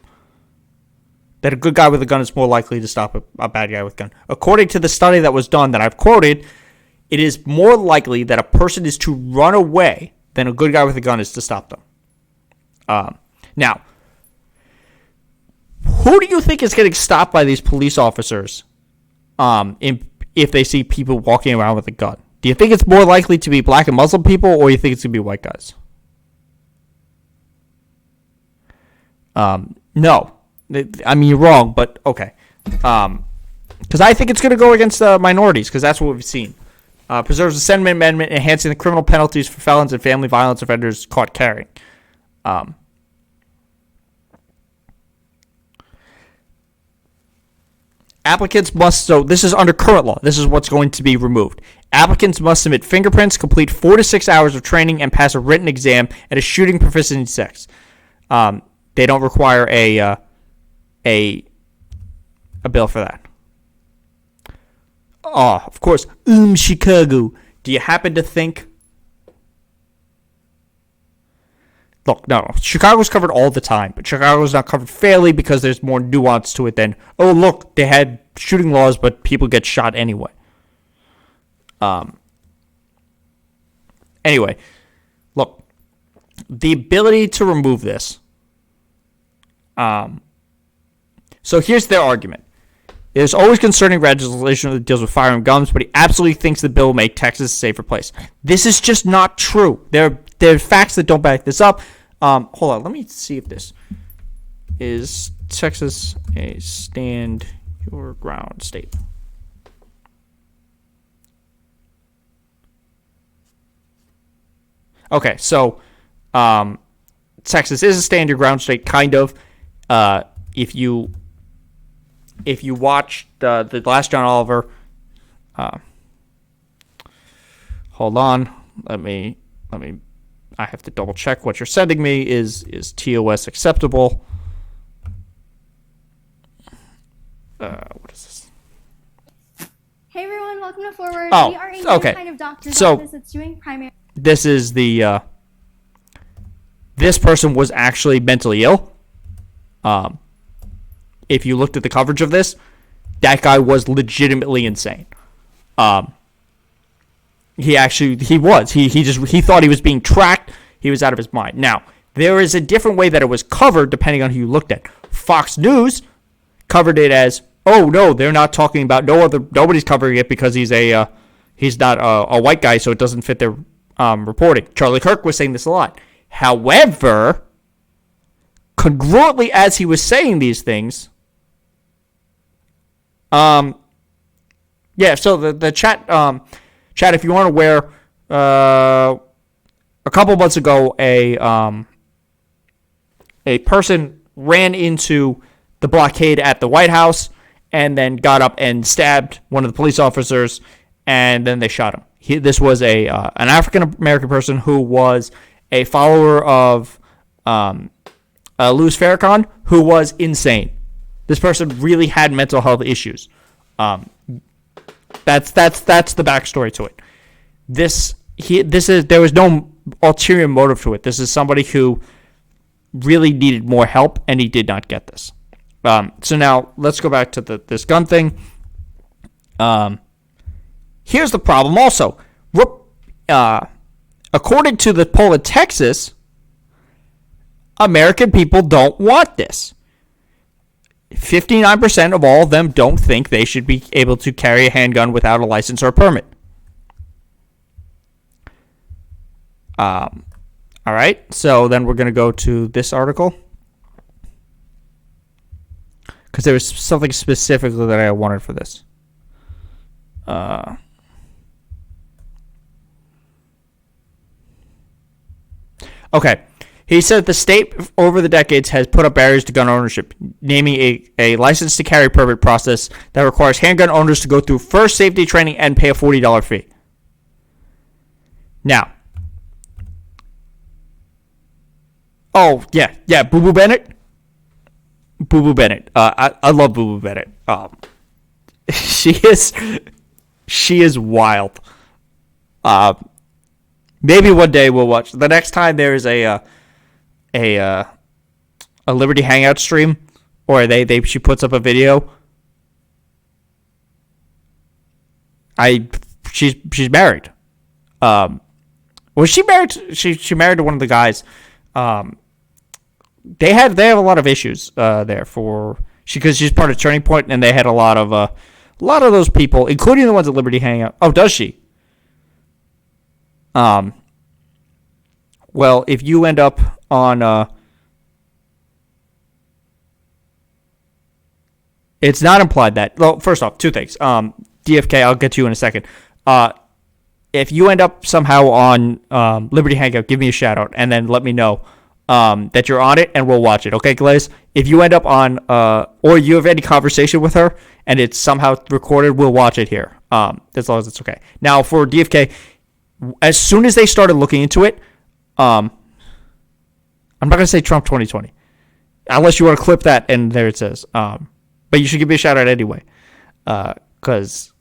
That a good guy with a gun is more likely to stop a bad guy with a gun. According to the study that was done that I've quoted, it is more likely that a person is to run away than a good guy with a gun is to stop them. Now, who do you think is getting stopped by these police officers if they see people walking around with a gun? Do you think it's more likely to be black and Muslim people, or you think it's going to be white guys? No. I mean, you're wrong, but okay. Because I think it's going to go against minorities, because that's what we've seen. Preserves the Second Amendment, enhancing the criminal penalties for felons and family violence offenders caught carrying. Applicants must, so this is under current law, this is what's going to be removed. Applicants must submit fingerprints, complete 4 to 6 hours of training, and pass a written exam at a shooting proficiency test. They don't require a bill for that. Oh, of course, Chicago. Do you happen to think? Look, no, Chicago's covered all the time, but Chicago's not covered fairly because there's more nuance to it than, oh, look, they had shooting laws, but people get shot anyway. Anyway, look, the ability to remove this. So here's their argument. There's always concerning legislation that deals with firearm guns, but he absolutely thinks the bill will make Texas a safer place. This is just not true. There are facts that don't back this up. Hold on, let me see if this is Texas a stand your ground state. Okay, so Texas is a stand your ground state, kind of. If you watch the last John Oliver, hold on, let me. I have to double check what you're sending me. Is TOS acceptable? What is this? Hey everyone, welcome to Forward. Oh, we are a okay. kind of doctor's So- office that's doing primary. This is the this person was actually mentally ill. If you looked at the coverage of this, that guy was legitimately insane. He was. He thought he was being tracked. He was out of his mind. Now, there is a different way that it was covered depending on who you looked at. Fox News covered it as, oh no, they're not talking about nobody's covering it because he's not a white guy, so it doesn't fit their reporting. Charlie Kirk was saying this a lot. However, congruently as he was saying these things, so the chat, if you aren't aware, a couple months ago, a person ran into the blockade at the White House and then got up and stabbed one of the police officers, and then they shot him. This was an African American person who was a follower of Louis Farrakhan, who was insane. This person really had mental health issues. That's the backstory to it. There was no ulterior motive to it. This is somebody who really needed more help, and he did not get this. So now let's go back to this gun thing. Here's the problem. Also, according to the poll in Texas, American people don't want this. 59% of all of them don't think they should be able to carry a handgun without a license or a permit. All right, so then we're going to go to this article, because there was something specifically that I wanted for this. Okay. He said the state over the decades has put up barriers to gun ownership, naming a license to carry permit process that requires handgun owners to go through first safety training and pay a $40 fee. Now, Boo Boo Bennett. I love Boo Boo Bennett. She is wild. Maybe one day we'll watch. The next time there is a Liberty Hangout stream, or she puts up a video. She's married. Was she married? She married to one of the guys. They have a lot of issues there because she's part of Turning Point, and they had a lot of those people, including the ones at Liberty Hangout. Oh, does she? Well, if you end up on it's not implied that. Well, first off, two things. DFK, I'll get to you in a second. If you end up somehow on Liberty Hangout, give me a shout out and then let me know that you're on it, and we'll watch it. Okay, Glaze? If you end up on or you have any conversation with her and it's somehow recorded, we'll watch it here. As long as it's okay. Now, for DFK, as soon as they started looking into it, I'm not going to say Trump 2020, unless you want to clip that, and there it says. But you should give me a shout out anyway, because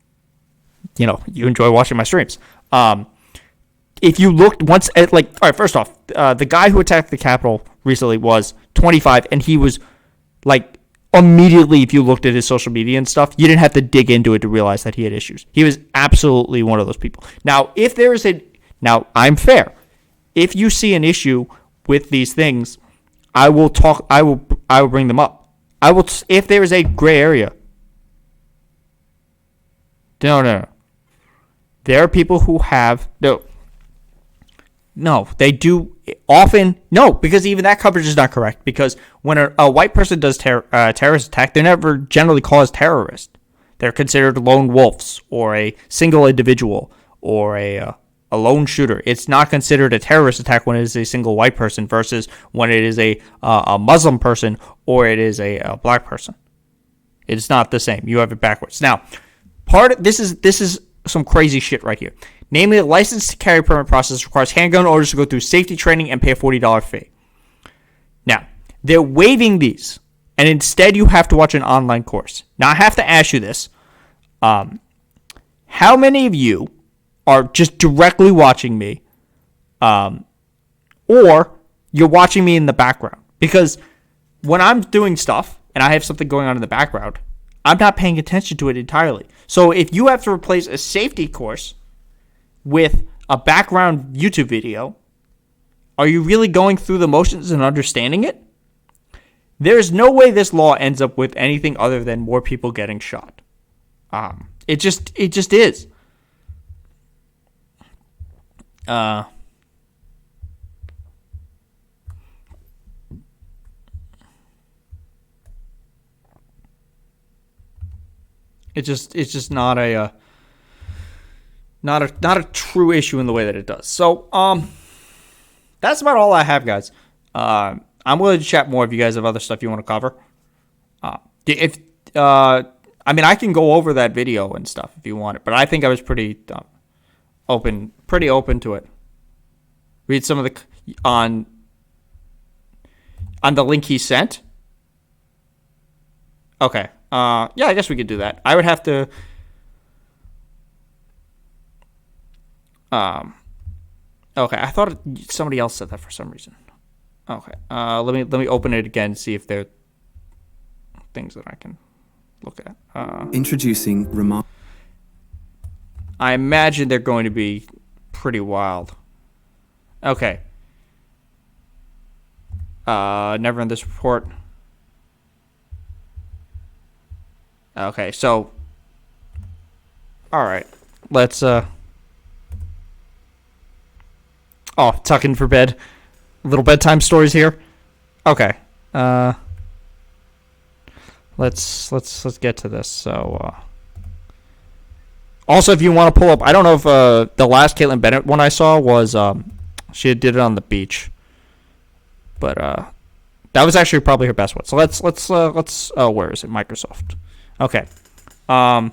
you enjoy watching my streams. If you looked once at all right, first off, the guy who attacked the Capitol recently was 25, and he was immediately, if you looked at his social media and stuff, you didn't have to dig into it to realize that he had issues. He was absolutely one of those people. Now, I'm fair. If you see an issue with these things, I will bring them up. If there is a gray area. No. There are people who have no, they do often. No, because even that coverage is not correct. Because when a white person does terrorist attack, they're never generally called as terrorists. They're considered lone wolves or a single individual or a lone shooter. It's not considered a terrorist attack when it is a single white person versus when it is a Muslim person or it is a black person. It's not the same. You have it backwards. Now, this is some crazy shit right here. Namely, the license to carry permit process requires handgun owners to go through safety training and pay a $40 fee. Now, they're waiving these, and instead you have to watch an online course. Now, I have to ask you this. How many of you are just directly watching me, or you're watching me in the background? Because when I'm doing stuff, and I have something going on in the background, I'm not paying attention to it entirely. So if you have to replace a safety course with a background YouTube video, are you really going through the motions and understanding it? There's no way this law ends up with anything other than more people getting shot. It just is. It's just not a true issue in the way that it does. So that's about all I have, guys. I'm willing to chat more if you guys have other stuff you want to cover. I can go over that video and stuff if you want it, but I think I was pretty open to it. Read some of the on the link he sent. Okay. Yeah, I guess we could do that. I would have to. Okay, I thought somebody else said that for some reason. Okay. Let me open it again and see if there are things that I can look at. Introducing I imagine they're going to be pretty wild. Okay. Never in this report. Okay, so all right. Let's tucking for bed. Little bedtime stories here. Okay. Let's get to this. So also, if you want to pull up, I don't know if the last Caitlin Bennett one I saw was she did it on the beach, but that was actually probably her best one. So let's where is it? Microsoft. Okay. Boy,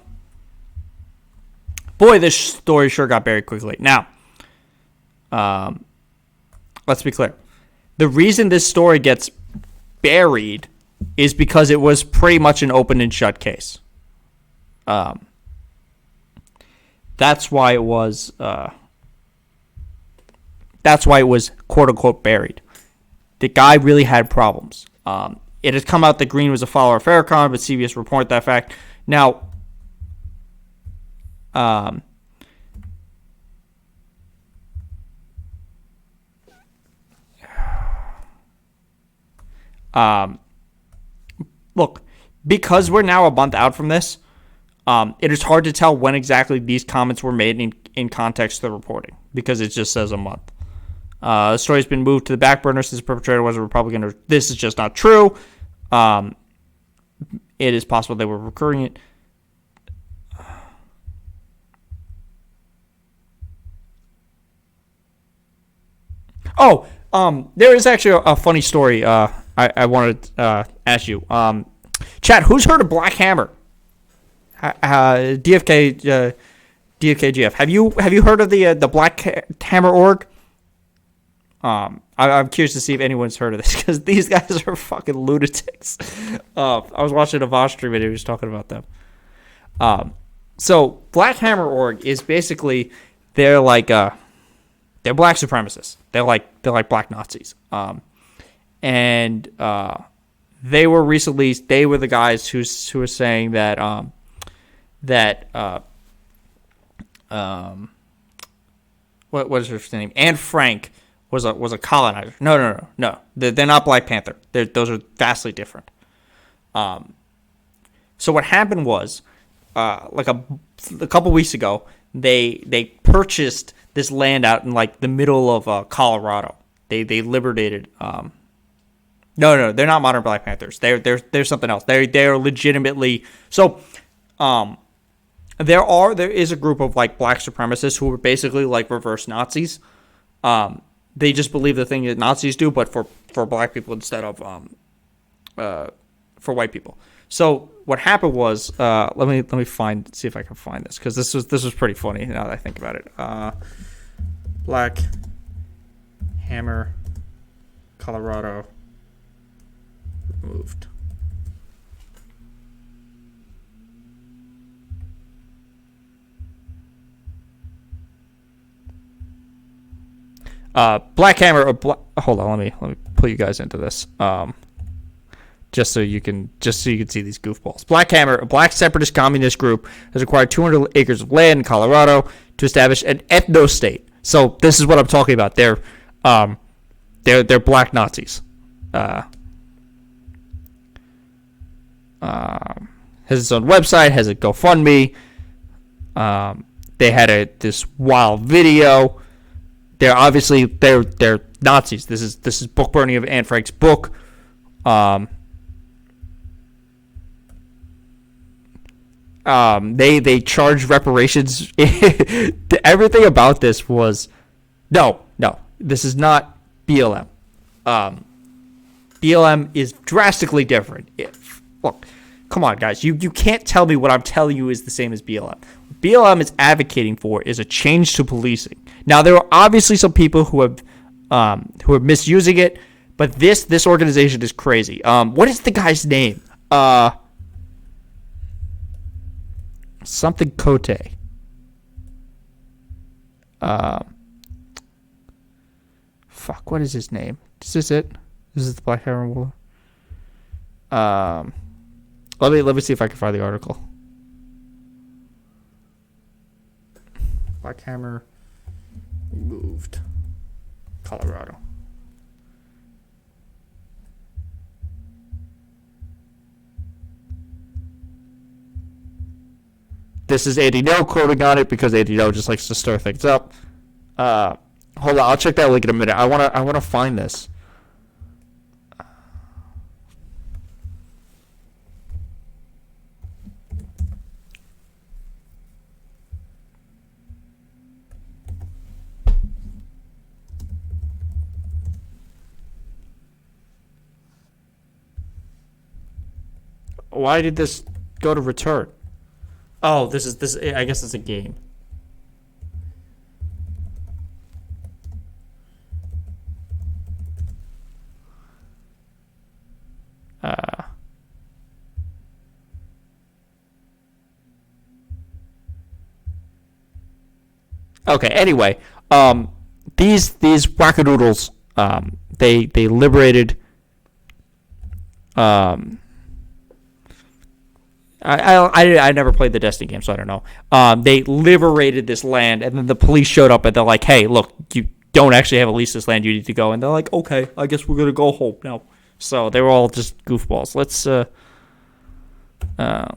this story sure got buried quickly. Now, let's be clear. The reason this story gets buried is because it was pretty much an open and shut case. That's why it was quote unquote buried. The guy really had problems. It has come out that Green was a follower of Farrakhan, but CBS reported that fact. Now, look, because we're now a month out from this, it is hard to tell when exactly these comments were made in context of the reporting, because it just says a month. The story has been moved to the back burner since the perpetrator was a Republican. This is just not true. It is possible they were recurring it. There is actually a funny story I wanted to ask you. Chat, who's heard of Black Hammer? DFKGF. Have you heard of the Black Hammer org? I'm curious to see if anyone's heard of this, because these guys are fucking lunatics. I was watching a Vosh stream and he was talking about them. So Black Hammer org is basically they're black supremacists. They're like black Nazis. And they were the guys who were saying that what is her name? Anne Frank was a colonizer. No. They're not Black Panther. Those are vastly different. So what happened was, like a couple weeks ago, they purchased this land out in like the middle of Colorado. They liberated. No, they're not modern Black Panthers. They're something else. They're legitimately so. There is a group of like black supremacists who are basically like reverse Nazis. They just believe the thing that Nazis do, but for black people instead of for white people. So what happened was, let me see if I can find this, because this was pretty funny now that I think about it. Black Hammer, Colorado, moved. Black Hammer. Hold on, let me put you guys into this. Just so you can see these goofballs. Black Hammer, a black separatist communist group, has acquired 200 acres of land in Colorado to establish an ethno-state. So this is what I'm talking about. They're black Nazis. Has its own website, has a GoFundMe. They had this wild video. They're Nazis. This is book burning of Anne Frank's book. They charged reparations. Everything about this was no. This is not BLM. BLM is drastically different. Look, come on, guys. You can't tell me what I'm telling you is the same as BLM. What BLM is advocating for is a change to policing. Now, there are obviously some people who are misusing it, but this organization is crazy. What is the guy's name? Something Cote. Fuck, what is his name? Is this it? This is the Black Hammer War. Let me see if I can find the article. Black Hammer moved Colorado. This is Andy No quoting on it, because Andy No just likes to stir things up. Hold on, I'll check that link in a minute. I wanna find this. Why did this go to return? Oh, this. I guess it's a game. Okay. Anyway, these wackadoodles, they liberated. I never played the Destiny game, so I don't know. They liberated this land, and then the police showed up, and they're like, "Hey, look, you don't actually have a lease this land. You need to go." And they're like, "Okay, I guess we're gonna go home now." So they were all just goofballs. Let's.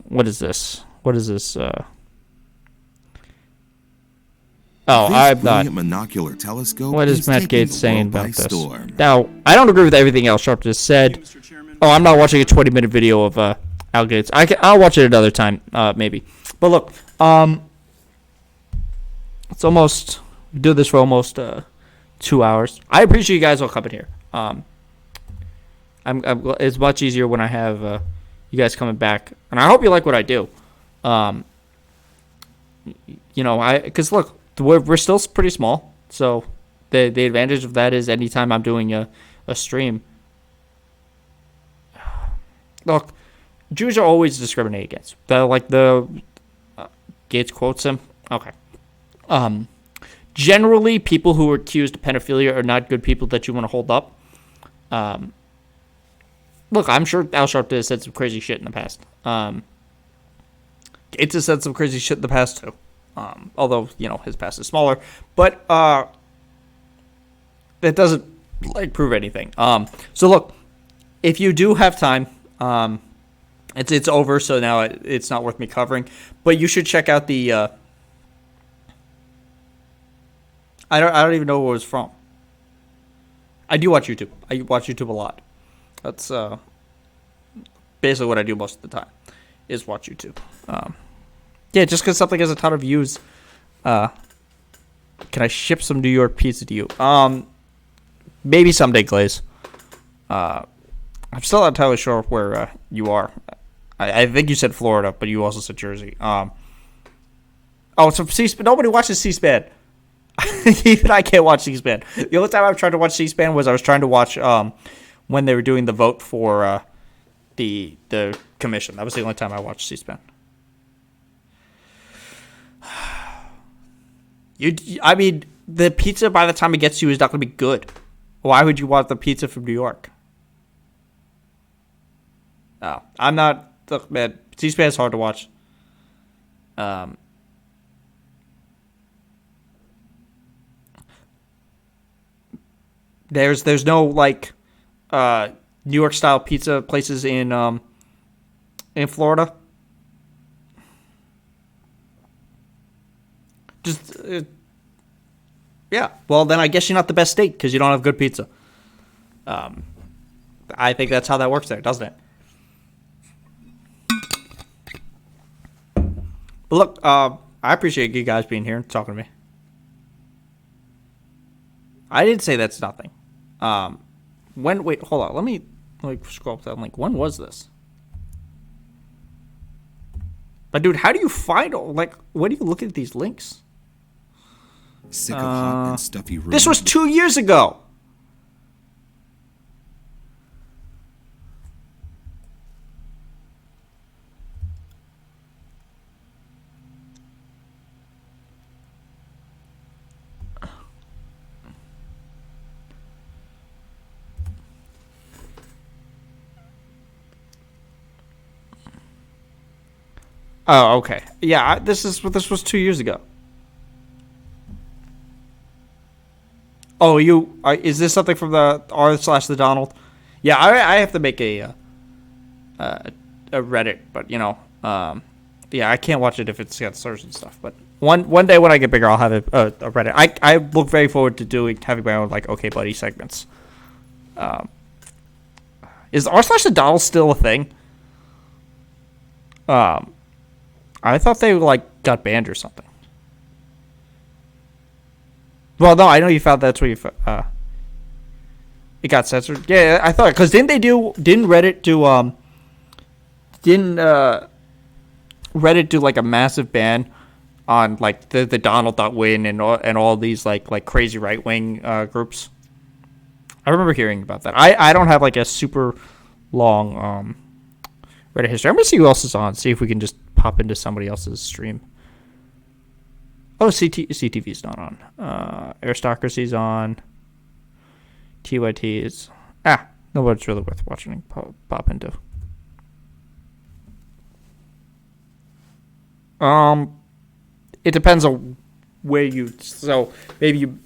What is this? What is this? I'm not. Monocular telescope What is Matt taking Gates the saying world by about this? storm. Now, I don't agree with everything Al Sharp just said. Oh, I'm not watching a 20-minute video of Al Gates. I'll watch it another time, maybe. But look, it's almost. We do this for almost 2 hours. I appreciate you guys all coming here. It's much easier when I have you guys coming back, and I hope you like what I do. Because look, we're still pretty small, so the advantage of that is anytime I'm doing a stream. Look, Jews are always discriminated against. Gates quotes him. Okay. Generally, people who are accused of pedophilia are not good people that you want to hold up. look, I'm sure Al Sharpton has said some crazy shit in the past. Gates has said some crazy shit in the past too. Although, you know, his past is smaller. But that doesn't like prove anything. So look, if you do have time, it's over, so now it's not worth me covering. But you should check out the I don't even know where it was from. I do watch YouTube. I watch YouTube a lot. That's basically what I do most of the time, is watch YouTube. Yeah, just because something has a ton of views. Can I ship some New York pizza to you? Maybe someday, Glaze. I'm still not entirely sure where you are. I think you said Florida, but you also said Jersey. Oh, so C-SPAN. Nobody watches C-SPAN. Even I can't watch C-SPAN. The only time I've tried to watch C-SPAN was I was trying to watch when they were doing the vote for the commission. That was the only time I watched C-SPAN. I mean, the pizza by the time it gets to you is not going to be good. Why would you want the pizza from New York? Oh, I'm not. Look, man, C-SPAN is hard to watch. There's no like New York style pizza places in Florida. Just yeah. Well, then I guess you're not the best state because you don't have good pizza. I think that's how that works there, doesn't it? But look, I appreciate you guys being here and talking to me. I didn't say that's nothing. Wait, hold on. Let me scroll up that link. When was this? But dude, how do you find when do you look at these links? Sick of hot and stuffy rooms. This was 2 years ago. Oh, okay. Yeah, this was 2 years ago. Oh, is this something from the r/the Donald? Yeah, I have to make a Reddit, but you know, yeah, I can't watch it if it's got slurs and stuff. But one day when I get bigger, I'll have a Reddit. I look very forward to having my own like Okay Buddy segments. Is r/the Donald still a thing? I thought they got banned or something. Well, no, I know you found that's where you it got censored. Yeah, I thought because didn't Reddit do like a massive ban on like the Donald.win and all these like crazy right wing groups? I remember hearing about that. I don't have like a super long Reddit history. I'm gonna see who else is on. See if we can just pop into somebody else's stream. Oh, CTV's not on. Aristocracy's on. TYT is... nobody's really worth watching pop into. It depends on where you... So, maybe you...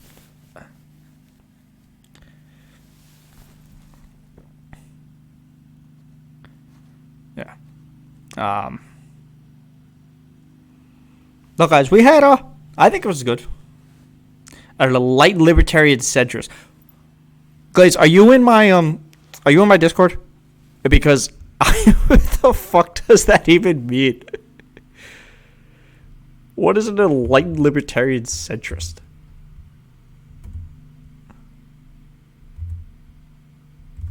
Yeah. Look, guys, we had I think it was good. A light libertarian centrist. Glaze, are you in my Discord? Because what the fuck does that even mean? What is an enlightened libertarian centrist?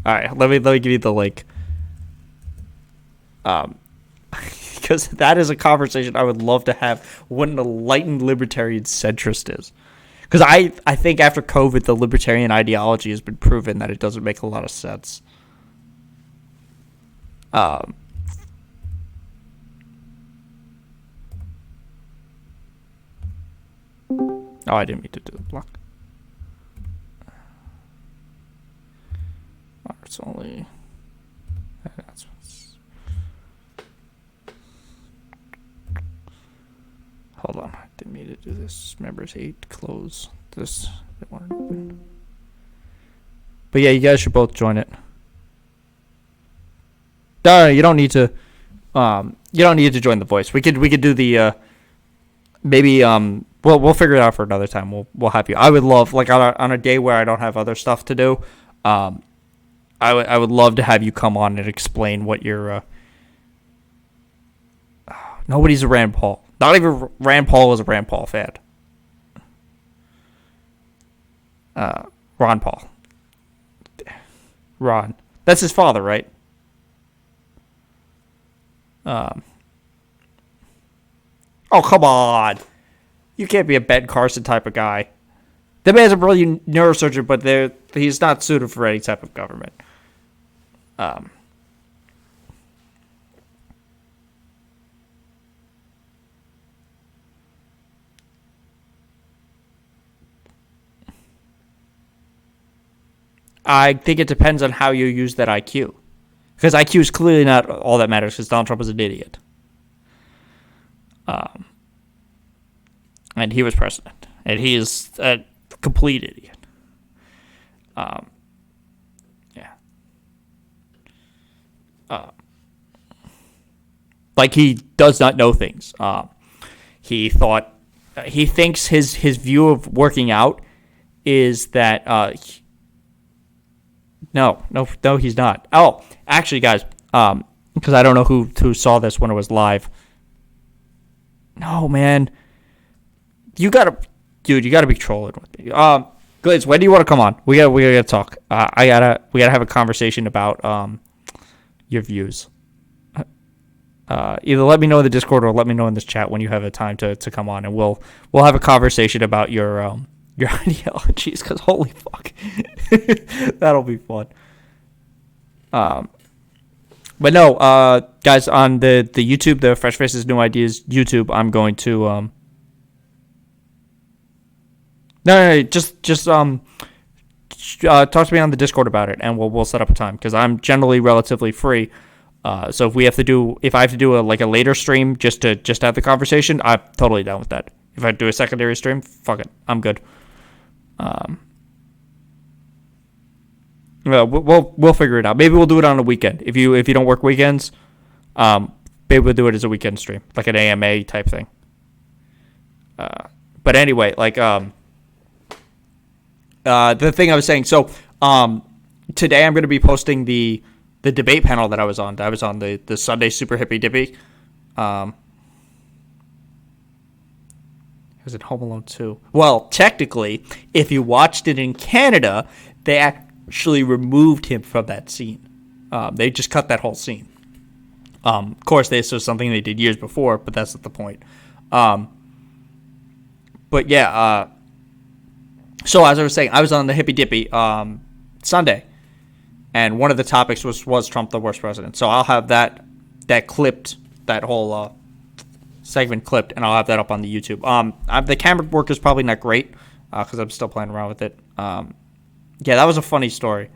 All right, let me give you the link. Because that is a conversation I would love to have. What an enlightened libertarian centrist is. Because I think after COVID, the libertarian ideology has been proven that it doesn't make a lot of sense. Oh, I didn't mean to do the block. Oh, it's only... Hold on, I didn't mean to do this. Members 8, close this. They want it open. But yeah, you guys should both join it. No, you don't need to. You don't need to join the voice. We could do the. Maybe we'll figure it out for another time. We'll have you. I would love, like, on a day where I don't have other stuff to do. I would love to have you come on and explain what your. Nobody's a Rand Paul. Not even Rand Paul is a Rand Paul fan. Ron Paul. Ron. That's his father, right? Oh, come on. You can't be a Ben Carson type of guy. The man's a brilliant neurosurgeon, but he's not suited for any type of government. I think it depends on how you use that IQ. Because IQ is clearly not all that matters, because Donald Trump is an idiot. And he was president. And he is a complete idiot. Yeah. Like, he does not know things. He thinks his view of working out is that, no, he's not. Oh, actually, guys, because I don't know who saw this when it was live. No, man. You gotta be trolling with me. Gliz, when do you want to come on? We gotta talk. We gotta have a conversation about your views. Either let me know in the Discord or let me know in this chat when you have a time to come on, and we'll have a conversation about your ideologies. Because holy fuck, that'll be fun. But no, guys, on the YouTube, the Fresh Faces New Ideas YouTube, I'm going to No, just talk to me on the Discord about it, and we'll set up a time, because I'm generally relatively free. So if I have to do a later stream just to have the conversation, I'm totally down with that. If I do a secondary stream, fuck it, I'm good. Well, we'll figure it out. Maybe we'll do it on a weekend. If you don't work weekends, maybe we'll do it as a weekend stream, like an AMA type thing. But anyway, the thing I was saying, so today I'm going to be posting the debate panel that I was on. I was on the Sunday Super Hippie Dippy. Was it Home Alone 2? Well, technically, if you watched it in Canada, they actually removed him from that scene. They just cut that whole scene. Of course, this was something they did years before, but that's not the point. But yeah, so as I was saying, I was on the Hippy Dippy Sunday, and one of the topics was Trump the worst president. So I'll have that clipped, that whole segment clipped, and I'll have that up on the YouTube. The camera work is probably not great because I'm still playing around with it. Yeah, that was a funny story.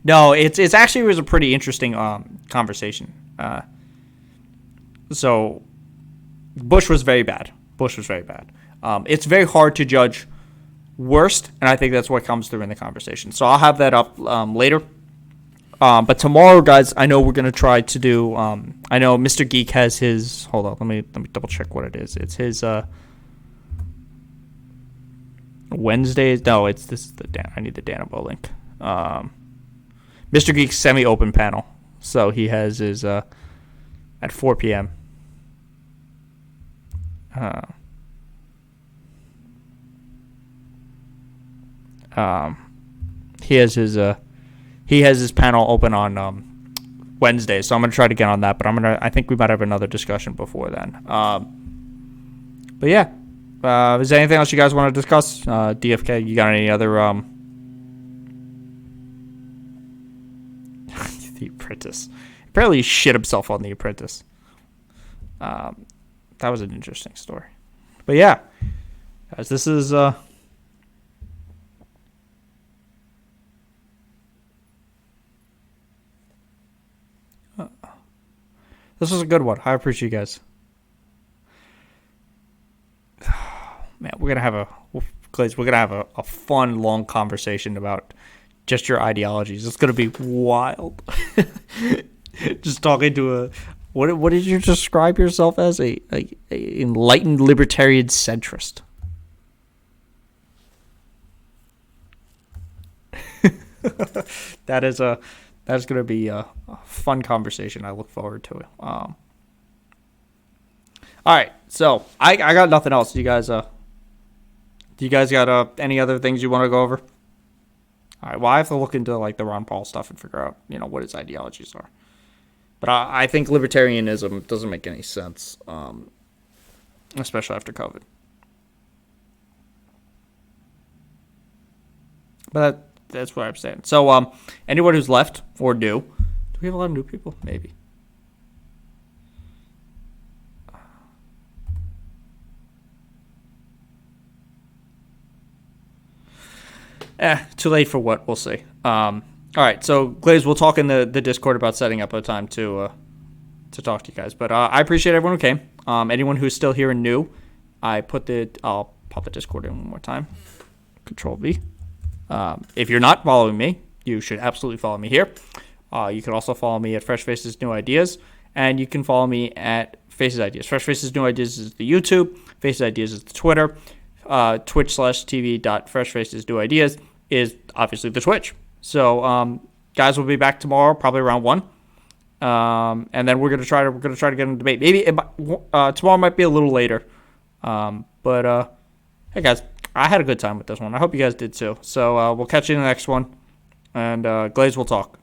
No, it was a pretty interesting conversation. So Bush was very bad. It's very hard to judge worst, and I think that's what comes through in the conversation. So I'll have that up later. But tomorrow, guys, I know we're gonna try to do. I know Mr. Geek has his. Hold on, let me double check what it is. It's his Wednesdays. No, this is the Dan. I need the Danabo link. Mr. Geek's semi-open panel. So he has his at 4 p.m. He has his panel open on Wednesday, so I'm gonna try to get on that. But I think we might have another discussion before then. But yeah, is there anything else you guys want to discuss? DFK, you got any other The Apprentice? Apparently he shit himself on The Apprentice. That was an interesting story. But yeah, guys, this is this was a good one. I appreciate you guys. man, we're gonna have a fun, long conversation about just your ideologies. It's gonna be wild. Just talking to a what did you describe yourself as? A enlightened libertarian centrist. That's gonna be a fun conversation. I look forward to it. All right, so I got nothing else. Do you guys got any other things you want to go over? All right, well, I have to look into like the Ron Paul stuff and figure out what his ideologies are. But I think libertarianism doesn't make any sense, especially after COVID. But that's what I'm saying. So anyone who's left or new, do we have a lot of new people? Maybe. Too late for what? We'll see. All right, so Glaze, we'll talk in the Discord about setting up a time to talk to you guys. But I appreciate everyone who came. Anyone who's still here and new, I'll pop the Discord in one more time. Control V. If you're not following me, you should absolutely follow me here. You can also follow me at Fresh Faces New Ideas, and you can follow me at Faces Ideas. Fresh Faces New Ideas is the YouTube. Faces Ideas is the Twitter. Twitch.tv/freshfacesnewideas is obviously the Twitch. So, guys, will be back tomorrow, probably around 1. And then we're gonna try to get in a debate. Maybe tomorrow might be a little later. But hey, guys, I had a good time with this one. I hope you guys did too. So we'll catch you in the next one. And Glaze, we'll talk.